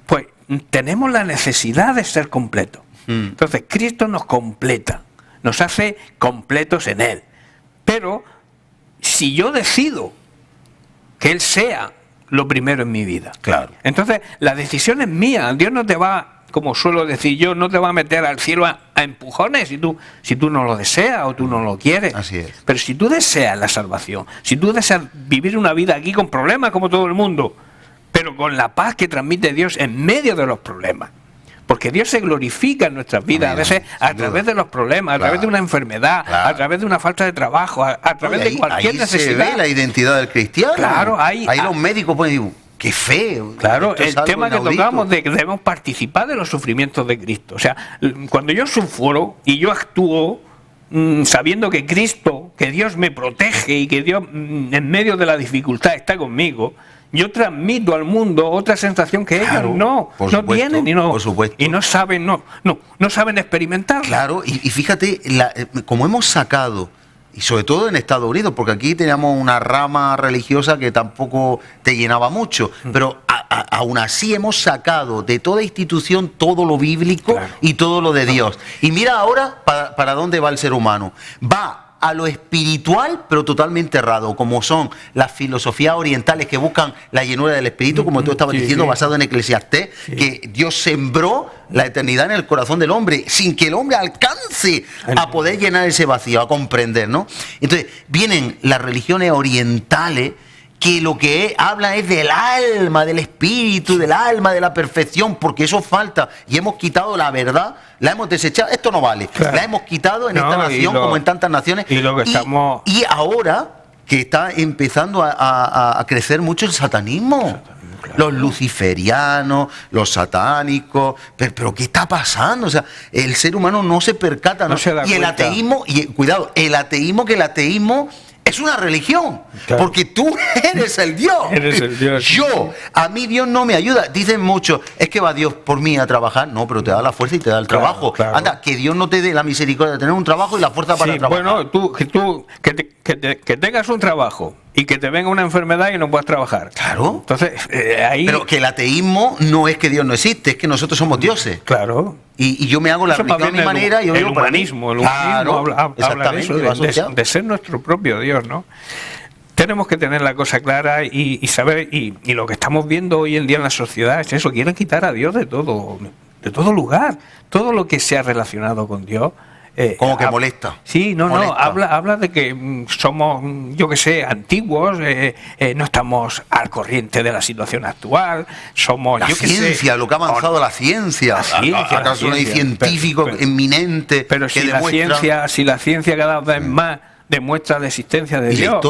pues tenemos la necesidad de ser completos. Entonces, Cristo nos completa, nos hace completos en Él. Pero si yo decido que Él sea lo primero en mi vida, entonces la decisión es mía. Dios no te va, como suelo decir yo, no te va a meter al cielo a empujones si tú no lo deseas o tú no lo quieres. Así es. Pero si tú deseas la salvación, si tú deseas vivir una vida aquí con problemas como todo el mundo, pero con la paz que transmite Dios en medio de los problemas, porque Dios se glorifica en nuestras vidas, a veces a través de los problemas, a través de una enfermedad, a través de una falta de trabajo, a través de cualquier necesidad. Se ve la identidad del cristiano. Claro, ahí los médicos pueden decir, qué feo. Claro, el tema que tocamos de que debemos participar de los sufrimientos de Cristo. O sea, cuando yo sufro y yo actúo sabiendo que Cristo, que Dios me protege y que Dios en medio de la dificultad está conmigo, yo transmito al mundo otra sensación que ellos no tienen y no saben, no saben experimentar. Claro, y fíjate, como hemos sacado, y sobre todo en Estados Unidos, porque aquí teníamos una rama religiosa que tampoco te llenaba mucho, pero aún así hemos sacado de toda institución todo lo bíblico y todo lo de Dios. Y mira ahora para dónde va el ser humano. Va a lo espiritual, pero totalmente errado, como son las filosofías orientales que buscan la llenura del espíritu, como tú estabas diciendo, basado en Eclesiastés, que Dios sembró la eternidad en el corazón del hombre, sin que el hombre alcance a poder llenar ese vacío, a comprender, ¿no? Entonces, vienen las religiones orientales que lo que habla es del alma, del espíritu, del alma, de la perfección, porque eso falta. Y hemos quitado la verdad, la hemos desechado. Esto no vale. Claro. La hemos quitado en esta nación como en tantas naciones. Y ahora que está empezando a crecer mucho el satanismo. Claro. Los luciferianos, los satánicos, pero ¿qué está pasando? O sea, el ser humano no se percata, ¿no? Se da cuenta. El ateísmo, y cuidado, el ateísmo es una religión, claro. Porque tú eres el Dios. Eres el Dios. A mí Dios no me ayuda. Dicen muchos, es que va Dios por mí a trabajar. No, pero te da la fuerza y te da el trabajo. Claro. Anda, que Dios no te dé la misericordia de tener un trabajo y la fuerza para trabajar. Bueno, que tengas un trabajo y que te venga una enfermedad y no puedas trabajar. Claro. Entonces, ahí... Pero que el ateísmo no es que Dios no existe, es que nosotros somos dioses. Claro. Y yo me hago la religión a mi manera. Y el humanismo habla de eso, de ser nuestro propio Dios, ¿no? Tenemos que tener la cosa clara y saber, y lo que estamos viendo hoy en día en la sociedad es eso, quieren quitar a Dios de todo lugar. Todo lo que sea relacionado con Dios. Como que molesta. Sí, habla de que somos, yo que sé, antiguos, no estamos al corriente de la situación actual, somos, la ciencia, lo que ha avanzado la ciencia. ¿Acaso no hay científico eminente pero que demuestra? Si la ciencia cada vez más demuestra la existencia de Dios.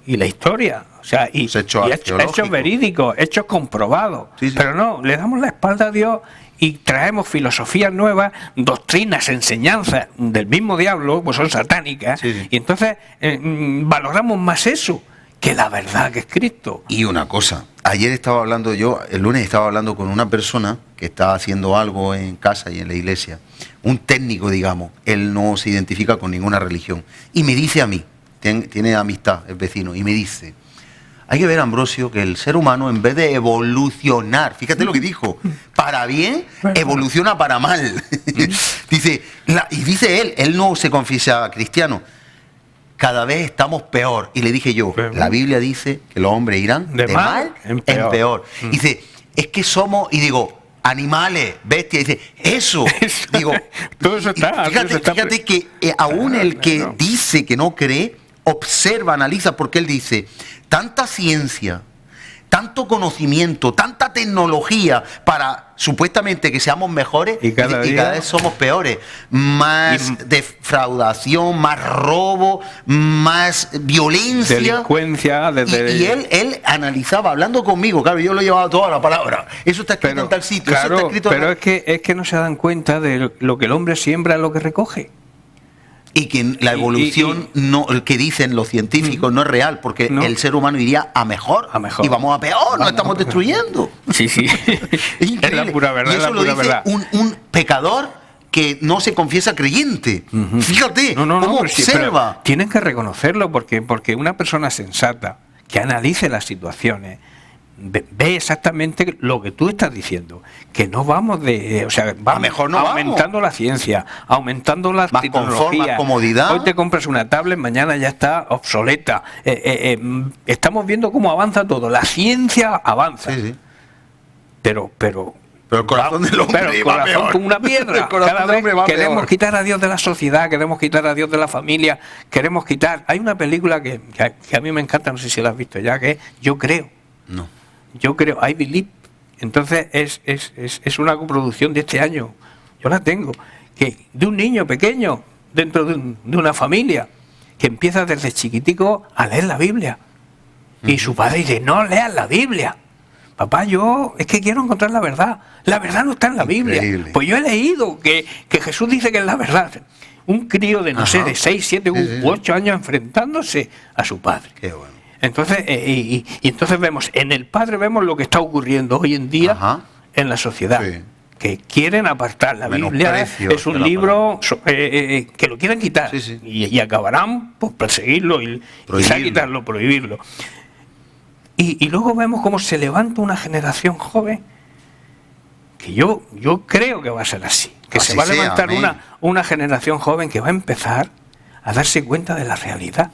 Y la historia. O sea, hechos verídicos, hechos comprobados. Sí. Pero no, le damos la espalda a Dios y traemos filosofías nuevas, doctrinas, enseñanzas del mismo diablo, pues son satánicas, y entonces valoramos más eso que la verdad que es Cristo. Y una cosa, el lunes estaba hablando con una persona que está haciendo algo en casa y en la iglesia, un técnico, digamos, él no se identifica con ninguna religión, y me dice a mí, tiene amistad, el vecino, y me dice... Hay que ver, Ambrosio, que el ser humano, en vez de evolucionar, fíjate lo que dijo, para bien, evoluciona para mal. Dice él no se confiesa cristiano, cada vez estamos peor. Y le dije yo, la Biblia dice que los hombres irán de mal en peor. Dice, es que somos, y digo, animales, bestias, dice, eso. Digo, todo eso está. Fíjate que aún el que dice que no cree, observa, analiza, porque él dice... Tanta ciencia, tanto conocimiento, tanta tecnología para supuestamente que seamos mejores y cada vez somos peores. Más defraudación, más robo, más violencia. Delincuencia. Y él analizaba, hablando conmigo, claro, yo lo he llevado toda la palabra. Eso está escrito en tal sitio. Claro, eso está escrito pero es que no se dan cuenta de lo que el hombre siembra, lo que recoge. Y que la evolución, no, que dicen los científicos, no es real, porque el ser humano iría a mejor. Y vamos a peor, nos estamos destruyendo. Sí. Es la pura verdad. Y eso lo dice un pecador que no se confiesa creyente. Fíjate, cómo observa. Sí, tienen que reconocerlo, porque una persona sensata que analice las situaciones ve exactamente lo que tú estás diciendo, que no vamos aumentando la ciencia, aumentando la tecnología, más comodidad. Hoy te compras una tablet, mañana ya está obsoleta. Estamos viendo cómo avanza todo, la ciencia avanza. Sí. Pero el corazón del hombre el corazón como una piedra. Cada vez queremos quitar a Dios de la sociedad, queremos quitar a Dios de la familia, queremos quitar. Hay una película que a mí me encanta, no sé si la has visto ya, que es Yo Creo. No. Yo creo, I Believe. Entonces es una coproducción de este año. Yo la tengo. Que de un niño pequeño dentro de una familia que empieza desde chiquitico a leer la Biblia. Y su padre dice, no leas la Biblia. Papá, yo es que quiero encontrar la verdad. La verdad no está en la Biblia. Pues yo he leído que Jesús dice que es la verdad. Un crío de, no sé, de 6, 7 u 8 años enfrentándose a su padre. Qué bueno. Entonces, y entonces vemos, en el padre vemos lo que está ocurriendo hoy en día en la sociedad. Sí. Que quieren apartar la Biblia, es un libro que lo quieren quitar. Sí. Y acabarán por perseguirlo y quizá quitarlo, prohibirlo. Y luego vemos cómo se levanta una generación joven que yo creo que va a ser así. Que se va a levantar una generación joven que va a empezar a darse cuenta de la realidad.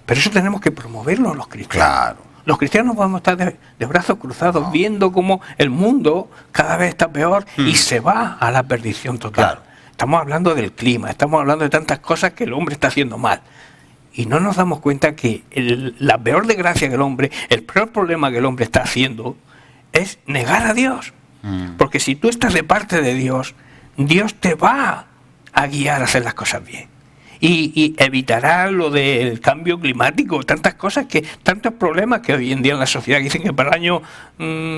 Pero eso tenemos que promoverlo los cristianos. Claro. Los cristianos podemos estar de brazos cruzados viendo cómo el mundo cada vez está peor y se va a la perdición total. Claro. Estamos hablando del clima, estamos hablando de tantas cosas que el hombre está haciendo mal. y no nos damos cuenta que la peor desgracia que el peor problema que el hombre está haciendo es negar a Dios. Porque si tú estás de parte de Dios, Dios te va a guiar a hacer las cosas bien. Y evitará lo del cambio climático, tantos problemas que hoy en día en la sociedad dicen que para el año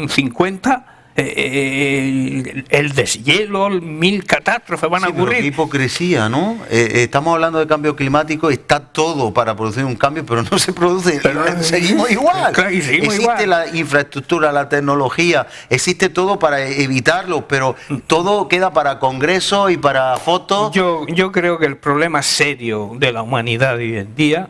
50 el deshielo, 1000 catástrofes van a ocurrir. Pero qué hipocresía, ¿no? Estamos hablando de cambio climático, está todo para producir un cambio, pero no se produce. Pero seguimos igual. Claro, existe la infraestructura, la tecnología, existe todo para evitarlo, pero todo queda para congresos y para fotos. Yo creo que el problema serio de la humanidad hoy en día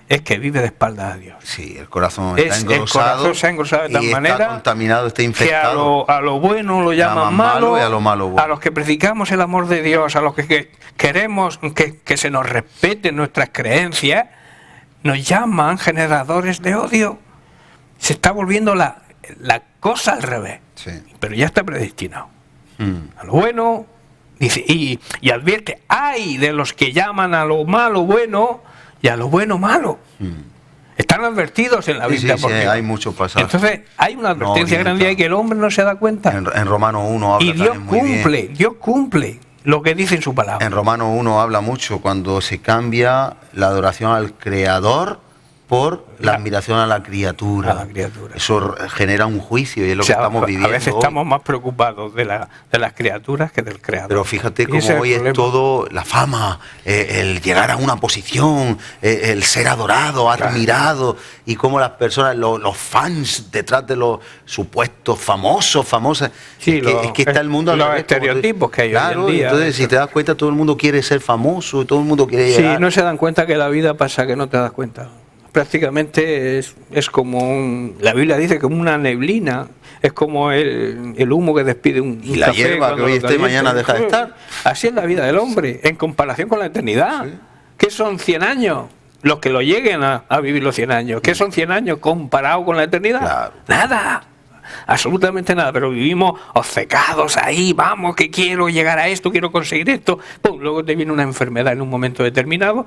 es que vive de espaldas a Dios. Sí, el corazón está engrosado. El corazón se ha engrosado de tal manera está contaminado, está infectado. Que a lo bueno lo llaman malo, y a lo malo bueno. A los que predicamos el amor de Dios, a los que queremos que se nos respeten nuestras creencias, nos llaman generadores de odio. Se está volviendo la cosa al revés. Sí. Pero ya está predestinado. A lo bueno, dice, y advierte, hay de los que llaman a lo malo bueno y a lo bueno malo. Están advertidos en la Biblia. Sí, hay mucho pasaje. Entonces hay una advertencia grande y que el hombre no se da cuenta. En Romanos 1 habla y Dios también muy cumple, bien. Dios cumple lo que dice en su palabra. En Romanos 1 habla mucho cuando se cambia la adoración al Creador por la admiración a la criatura. Eso genera un juicio y es lo que estamos viviendo. A veces estamos más preocupados de las criaturas que del Creador. Pero fíjate cómo hoy es todo la fama, el llegar a una posición, el ser adorado, admirado, y cómo las personas, los fans detrás de los supuestos famosos, famosas. Sí, es que está el mundo... Los estereotipos que hay claro, hoy en día. Entonces, si te das cuenta, todo el mundo quiere ser famoso, todo el mundo quiere llegar. Sí, no se dan cuenta que la vida pasa que no te das cuenta. Prácticamente es como la Biblia dice como una neblina, es como el humo que despide un y la café hierba que hoy esté mañana deja de estar. Así es la vida del hombre en comparación con la eternidad. Sí. ¿Qué son 100 años? Los que lo lleguen a vivir los 100 años. ¿Qué son 100 años comparado con la eternidad? Claro. Nada. Absolutamente nada, pero vivimos obcecados ahí, vamos, que quiero llegar a esto, quiero conseguir esto. Pum, luego te viene una enfermedad en un momento determinado,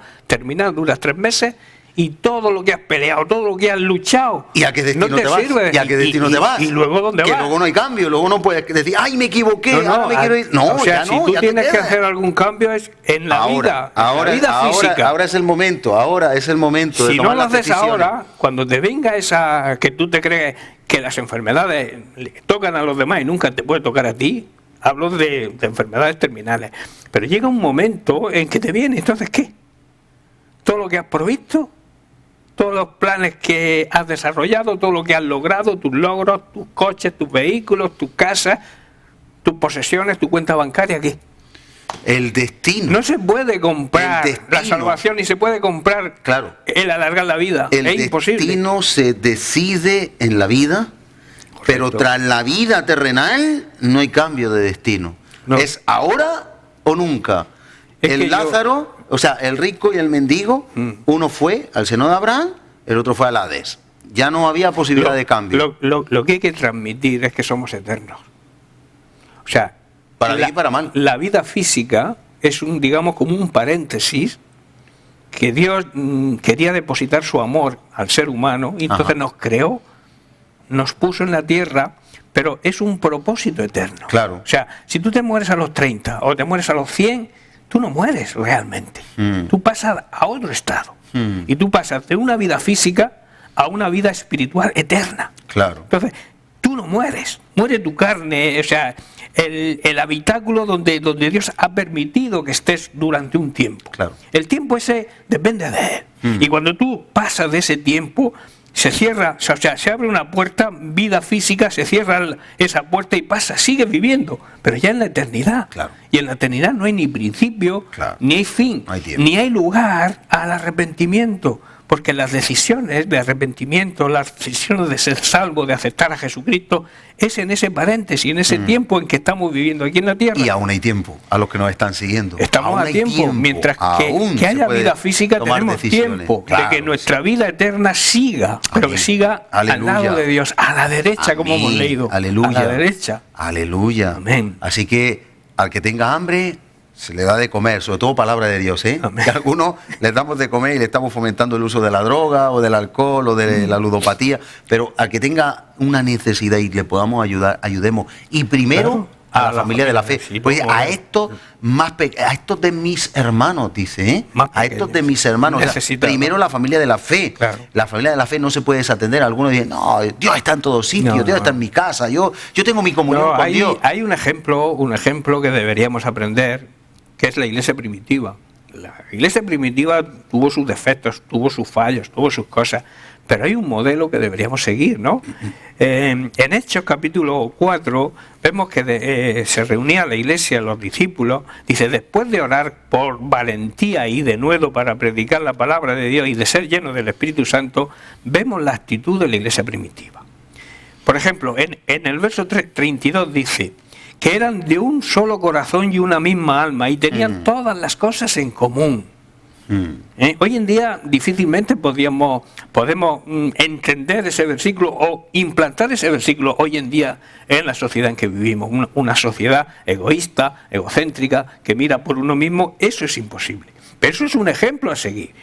duras 3 meses. Y todo lo que has peleado, todo lo que has luchado, ¿y a qué destino no te vas? sirve. ¿Y a qué destino te vas? ¿Y luego dónde vas? Que luego no hay cambio, luego no puedes decir, ¡ay, me equivoqué! Ahora me quiero ir. No, o sea, ya si no, tú ya tienes que hacer algún cambio es en la vida física. Ahora es el momento, de si tomar no lo haces decisiones. ahora, cuando te venga esa que tú te crees que las enfermedades le tocan a los demás y nunca te puede tocar a ti, hablo de enfermedades terminales, pero llega un momento en que te viene, entonces ¿qué? Todo lo que has provisto, todos los planes que has desarrollado, todo lo que has logrado, tus logros, tus coches, tus vehículos, tu casa, tus posesiones, tu cuenta bancaria, ¿qué? El destino. No se puede comprar la salvación ni se puede comprar el alargar la vida. Es imposible. El destino se decide en la vida, correcto, pero tras la vida terrenal no hay cambio de destino. No. Es ahora o nunca. El Lázaro... O sea, el rico y el mendigo, uno fue al seno de Abraham, el otro fue al Hades. Ya no había posibilidad de cambio. Lo que hay que transmitir es que somos eternos. O sea, para bien y para mal. La vida física es digamos como un paréntesis que Dios quería depositar su amor al ser humano y entonces nos creó, nos puso en la tierra, pero es un propósito eterno. Claro. O sea, si tú te mueres a los 30 o te mueres a los 100, tú no mueres realmente. Tú pasas a otro estado. Y tú pasas de una vida física a una vida espiritual eterna. Claro. Entonces, tú no mueres. Muere tu carne, o sea, el habitáculo donde Dios ha permitido que estés durante un tiempo. Claro. El tiempo ese depende de Él. Y cuando tú pasas de ese tiempo, se cierra, o sea, se abre una puerta, vida física, se cierra esa puerta y pasa, sigues viviendo, pero ya en la eternidad. Claro. Y en la eternidad no hay ni principio, ni hay fin, ni hay lugar al arrepentimiento, porque las decisiones de arrepentimiento, las decisiones de ser salvo, de aceptar a Jesucristo, es en ese paréntesis, en ese tiempo en que estamos viviendo aquí en la tierra. Y aún hay tiempo a los que nos están siguiendo. Estamos aún a tiempo. Mientras que haya vida física tenemos tiempo de que nuestra vida eterna siga, pero que siga al lado de Dios, a la derecha, como hemos leído. Aleluya. A la derecha. Aleluya. Amén. Así que al que tenga hambre, Se le da de comer, sobre todo palabra de Dios, ¿eh? Que a algunos les damos de comer y le estamos fomentando el uso de la droga o del alcohol o de la ludopatía, pero a que tenga una necesidad y le podamos ayudar, ayudemos. Y primero a la familia de la fe. Sí, pues a estos a estos de mis hermanos, dice, ¿eh? A estos de mis hermanos. O sea, primero la familia de la fe. Claro. La familia de la fe no se puede desatender. Algunos dicen, no, Dios está en todos sitios, Dios está en mi casa, yo tengo mi comunión con Dios. Hay un ejemplo que deberíamos aprender, que es la iglesia primitiva. La iglesia primitiva tuvo sus defectos, tuvo sus fallos, tuvo sus cosas, pero hay un modelo que deberíamos seguir, ¿no? En Hechos capítulo 4 vemos que se reunía la iglesia, los discípulos, dice, después de orar por valentía y denuedo para predicar la palabra de Dios y de ser llenos del Espíritu Santo, vemos la actitud de la iglesia primitiva. Por ejemplo, en el verso 32 dice que eran de un solo corazón y una misma alma y tenían todas las cosas en común. Hoy en día difícilmente podemos entender ese versículo o implantar ese versículo hoy en día en la sociedad en que vivimos, una sociedad egoísta, egocéntrica, que mira por uno mismo. Eso es imposible, pero eso es un ejemplo a seguir.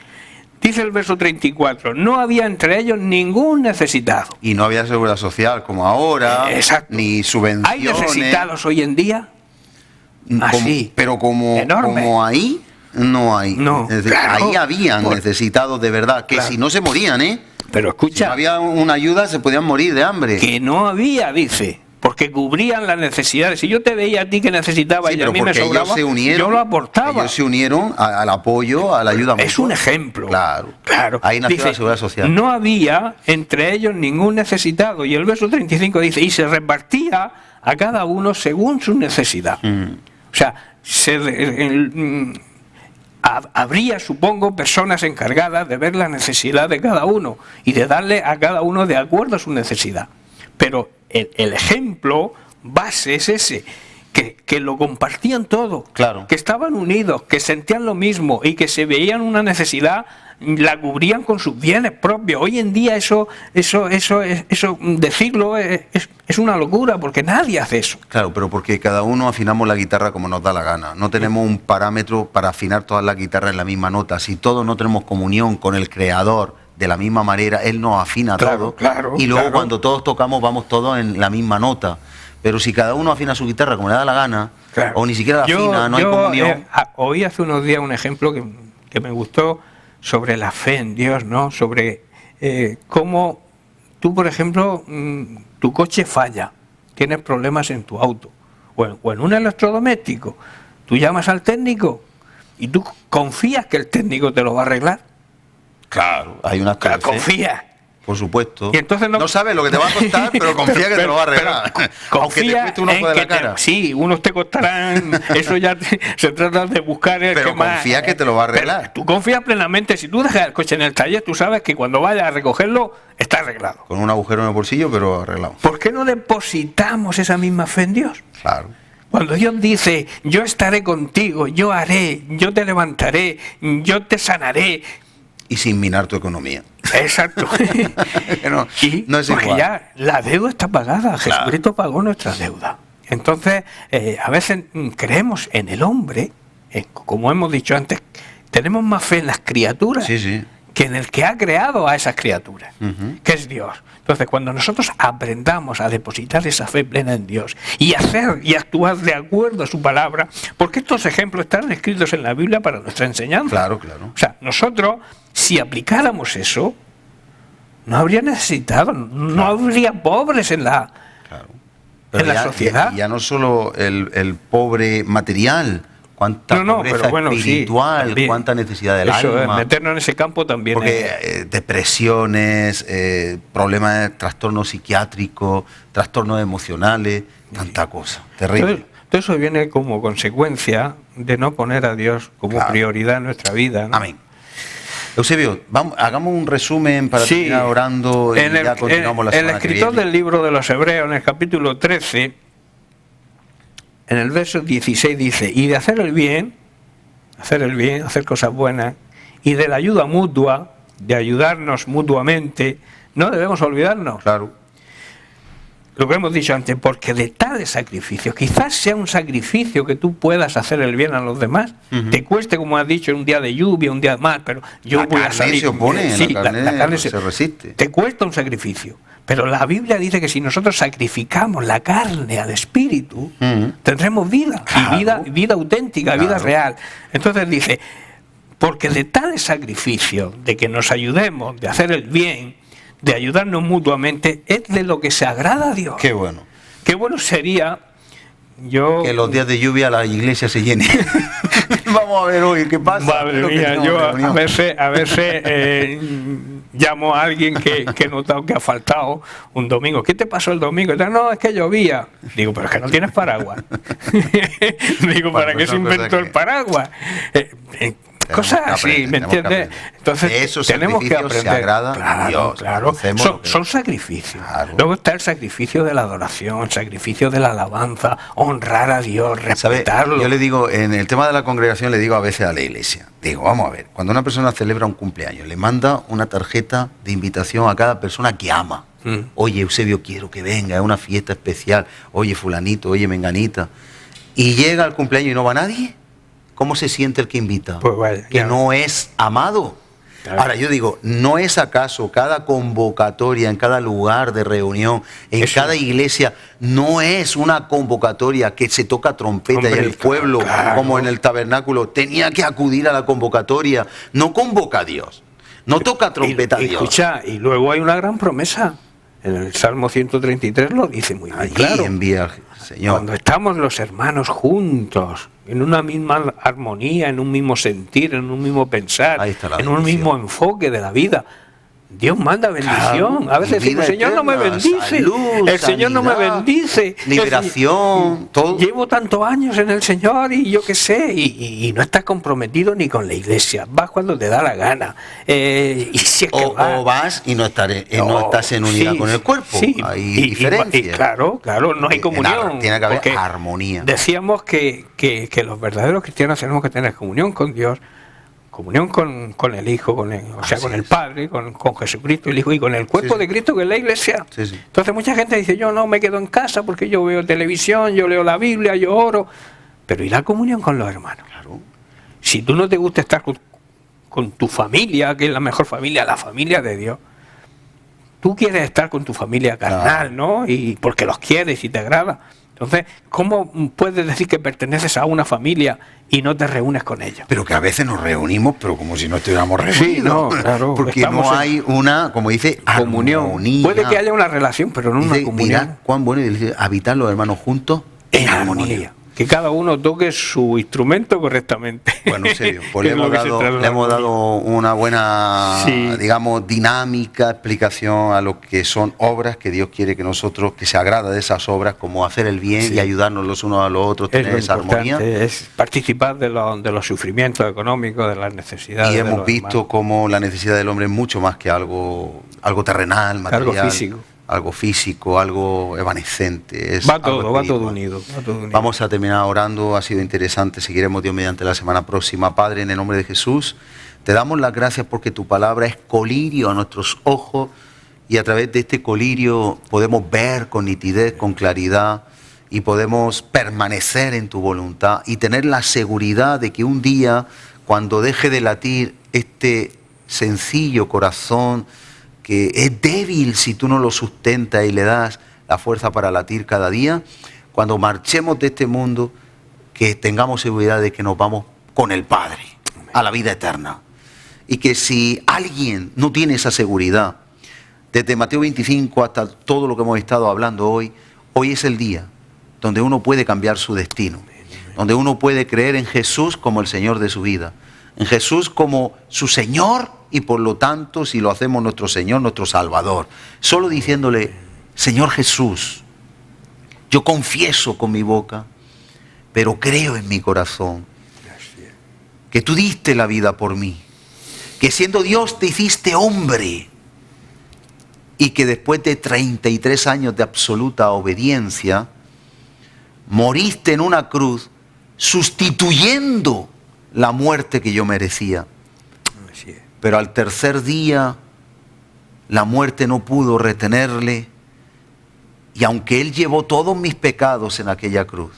Dice el verso 34, no había entre ellos ningún necesitado. Y no había seguridad social como ahora, ni subvenciones. ¿Hay necesitados hoy en día? Así, pero como ahí, no hay. No, es decir, claro, ahí habían necesitados de verdad, que si no se morían, ¿eh? Pero escucha, si no había una ayuda, se podían morir de hambre. Que no había, dice, porque cubrían las necesidades. Si yo te veía a ti que necesitaba y a mí me sobraba, yo lo aportaba. Ellos se unieron al apoyo, a la ayuda mutua. Es un ejemplo. Claro. Ahí nació la seguridad social. No había entre ellos ningún necesitado. Y el verso 35 dice, y se repartía a cada uno según su necesidad. O sea, habría, supongo, personas encargadas de ver la necesidad de cada uno y de darle a cada uno de acuerdo a su necesidad. Pero el ejemplo base es ese, que lo compartían todo, claro, que estaban unidos, que sentían lo mismo y que se veían una necesidad, la cubrían con sus bienes propios. Hoy en día eso decirlo es una locura, porque nadie hace eso. Claro, pero porque cada uno afinamos la guitarra como nos da la gana. No tenemos un parámetro para afinar todas las guitarras en la misma nota. Si todos no tenemos comunión con el Creador de la misma manera, Él nos afina todo. Y luego cuando todos tocamos vamos todos en la misma nota. Pero si cada uno afina su guitarra como le da la gana, o ni siquiera la afina, no hay comunión. Oí hace unos días un ejemplo que me gustó sobre la fe en Dios, ¿no? Sobre cómo tú, por ejemplo, tu coche falla, tienes problemas en tu auto o en un electrodoméstico. Tú llamas al técnico y tú confías que el técnico te lo va a arreglar. Claro, hay unas cosas. Confía. Por supuesto. Y entonces no sabes lo que te va a costar, pero confía que te lo va a arreglar. Aunque te cueste un ojo de la cara. Sí, unos te costarán. Eso ya se trata de buscar el pero que más. Confía que te lo va a arreglar. Pero tú confías plenamente. Si tú dejas el coche en el taller, tú sabes que cuando vayas a recogerlo está arreglado. Con un agujero en el bolsillo, pero arreglado. ¿Por qué no depositamos esa misma fe en Dios? Claro. Cuando Dios dice, yo estaré contigo, yo haré, yo te levantaré, yo te sanaré. Y sin minar tu economía. Exacto. no es porque igual. Ya la deuda está pagada. Claro. Jesucristo pagó nuestra deuda. Entonces, a veces creemos en el hombre, como hemos dicho antes, tenemos más fe en las criaturas que en el que ha creado a esas criaturas, que es Dios. Entonces, cuando nosotros aprendamos a depositar esa fe plena en Dios y hacer y actuar de acuerdo a su palabra, porque estos ejemplos están escritos en la Biblia para nuestra enseñanza. Claro. O sea, nosotros, si aplicáramos eso, no habría necesitado, no habría pobres en la sociedad. Ya no solo el pobre material, cuánta pobreza espiritual, cuánta necesidad del alma. Meternos en ese campo también. Porque depresiones, problemas de trastornos psiquiátricos, trastornos emocionales, tanta cosa, terrible. Todo eso viene como consecuencia de no poner a Dios como prioridad en nuestra vida, ¿no? Amén. Eusebio, hagamos un resumen para terminar orando y ya continuamos la semana que viene. El escritor del libro de los Hebreos, en el capítulo 13, en el verso 16 dice, y de hacer el bien, hacer cosas buenas, y de la ayuda mutua, de ayudarnos mutuamente, no debemos olvidarnos. Claro. lo que hemos dicho antes, porque de tales sacrificios, quizás sea un sacrificio que tú puedas hacer el bien a los demás, te cueste, como has dicho, un día de lluvia, un día más, pero yo voy a salir. Se opone, sí, la carne se resiste. Te cuesta un sacrificio, pero la Biblia dice que si nosotros sacrificamos la carne al espíritu, tendremos vida, y vida auténtica, vida real. Entonces dice, porque de tales sacrificios, de que nos ayudemos, de hacer el bien, de ayudarnos mutuamente, es de lo que se agrada a Dios. Qué bueno. Qué bueno sería que los días de lluvia la iglesia se llene. Vamos a ver hoy qué pasa. Madre mía, yo a veces llamo a alguien que he notado que ha faltado un domingo. ¿Qué te pasó el domingo? No, es que llovía. Digo, pero es que no tienes paraguas. Digo, ¿para qué se inventó el paraguas? Cosas así, ¿me entiendes? Entonces tenemos que aprender. Se agrada a Dios. Claro, son sacrificios. Claro. Luego está el sacrificio de la adoración, el sacrificio de la alabanza, honrar a Dios, respetarlo. ¿Sabe? Yo le digo, en el tema de la congregación, le digo a veces a la iglesia, digo, vamos a ver, cuando una persona celebra un cumpleaños, le manda una tarjeta de invitación a cada persona que ama. Oye, Eusebio, quiero que venga, es una fiesta especial. Oye, fulanito, oye, menganita. Y llega al cumpleaños y no va nadie. ¿Cómo se siente el que invita? Pues vaya, que no es amado. Claro. Ahora yo digo, ¿no es acaso cada convocatoria en cada lugar de reunión, en cada iglesia, no es una convocatoria que se toca trompeta y el pueblo, como en el tabernáculo, tenía que acudir a la convocatoria? No convoca a Dios, no toca trompeta a Dios. Escucha, y luego hay una gran promesa. En el Salmo 133 lo dice muy bien claro. Envía al Señor. Cuando estamos los hermanos juntos, en una misma armonía, en un mismo sentir, en un mismo pensar, en un mismo enfoque de la vida, Dios manda bendición. A veces decimos, Señor no me bendice, salud, el Señor no me bendice. Liberación, todo. Llevo tantos años en el Señor y yo qué sé, y no estás comprometido ni con la iglesia. Vas cuando te da la gana. Y si es que o vas y no estás en unidad con el cuerpo. Sí, hay diferencia. Claro, no hay comunión. Tiene que haber armonía. Decíamos que los verdaderos cristianos tenemos que tener comunión con Dios, comunión con el Hijo, con el Padre, con Jesucristo, el Hijo, y con el cuerpo de Cristo, que es la iglesia. Entonces mucha gente dice, yo no me quedo en casa porque yo veo televisión, yo leo la Biblia, yo oro. Pero ¿y la comunión con los hermanos? Claro. Si tú no te gusta estar con tu familia, que es la mejor familia, la familia de Dios, tú quieres estar con tu familia carnal, ¿no? Y porque los quieres y te agrada. Entonces, ¿cómo puedes decir que perteneces a una familia y no te reúnes con ellos? Pero que a veces nos reunimos, pero como si no estuviéramos reunidos. Sí, no, claro. Porque no hay una, como dice, comunión. Armonía. Puede que haya una relación, pero no una comunión. Mirad cuán bueno es habitar los hermanos juntos en armonía. Que cada uno toque su instrumento correctamente. Bueno, en serio, pues le hemos dado una buena, digamos, dinámica, explicación a lo que son obras que Dios quiere que nosotros, que se agrada de esas obras, como hacer el bien y ayudarnos los unos a los otros, tener esa armonía. Es participar de los sufrimientos económicos, de las necesidades. Y hemos visto cómo la necesidad del hombre es mucho más que algo terrenal, material. Algo físico, algo evanescente. Va todo unido. Vamos a terminar orando, ha sido interesante, seguiremos Dios mediante la semana próxima. Padre, en el nombre de Jesús, te damos las gracias porque tu palabra es colirio a nuestros ojos y a través de este colirio podemos ver con nitidez, con claridad y podemos permanecer en tu voluntad y tener la seguridad de que un día, cuando deje de latir este sencillo corazón, que es débil si tú no lo sustentas y le das la fuerza para latir cada día, cuando marchemos de este mundo, que tengamos seguridad de que nos vamos con el Padre a la vida eterna. Y que si alguien no tiene esa seguridad, desde Mateo 25 hasta todo lo que hemos estado hablando hoy es el día donde uno puede cambiar su destino, donde uno puede creer en Jesús como el Señor de su vida, en Jesús como su Señor, y por lo tanto, si lo hacemos nuestro Señor, nuestro Salvador, solo diciéndole, Señor Jesús, yo confieso con mi boca, pero creo en mi corazón, que tú diste la vida por mí, que siendo Dios te hiciste hombre, y que después de 33 años de absoluta obediencia, moriste en una cruz, sustituyendo la muerte que yo merecía. Pero al tercer día la muerte no pudo retenerle Y aunque Él llevó todos mis pecados en aquella cruz,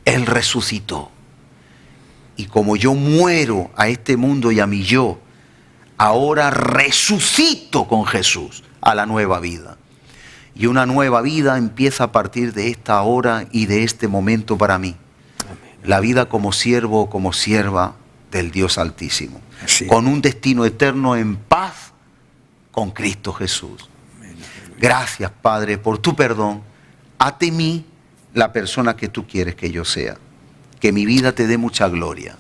Él resucitó. Y como yo muero a este mundo y a mi yo, ahora resucito con Jesús a la nueva vida. Y una nueva vida empieza a partir de esta hora y de este momento para mí. La vida como siervo o como sierva del Dios Altísimo. Sí. Con un destino eterno en paz con Cristo Jesús. Gracias, Padre, por tu perdón. Haz de mí la persona que tú quieres que yo sea. Que mi vida te dé mucha gloria.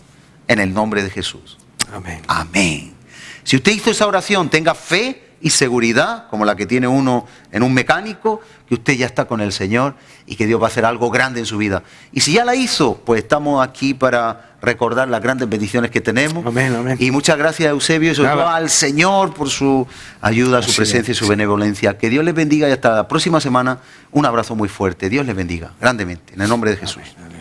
En el nombre de Jesús. Amén. Amén. Si usted hizo esa oración, tenga fe y seguridad, como la que tiene uno en un mecánico, que usted ya está con el Señor y que Dios va a hacer algo grande en su vida. Y si ya la hizo, pues estamos aquí para recordar las grandes bendiciones que tenemos. Amén, amén. Y muchas gracias, Eusebio, y sobre todo al Señor por su ayuda, su presencia y su benevolencia. Que Dios les bendiga y hasta la próxima semana. Un abrazo muy fuerte. Dios les bendiga grandemente. En el nombre de Jesús. Amén, amén.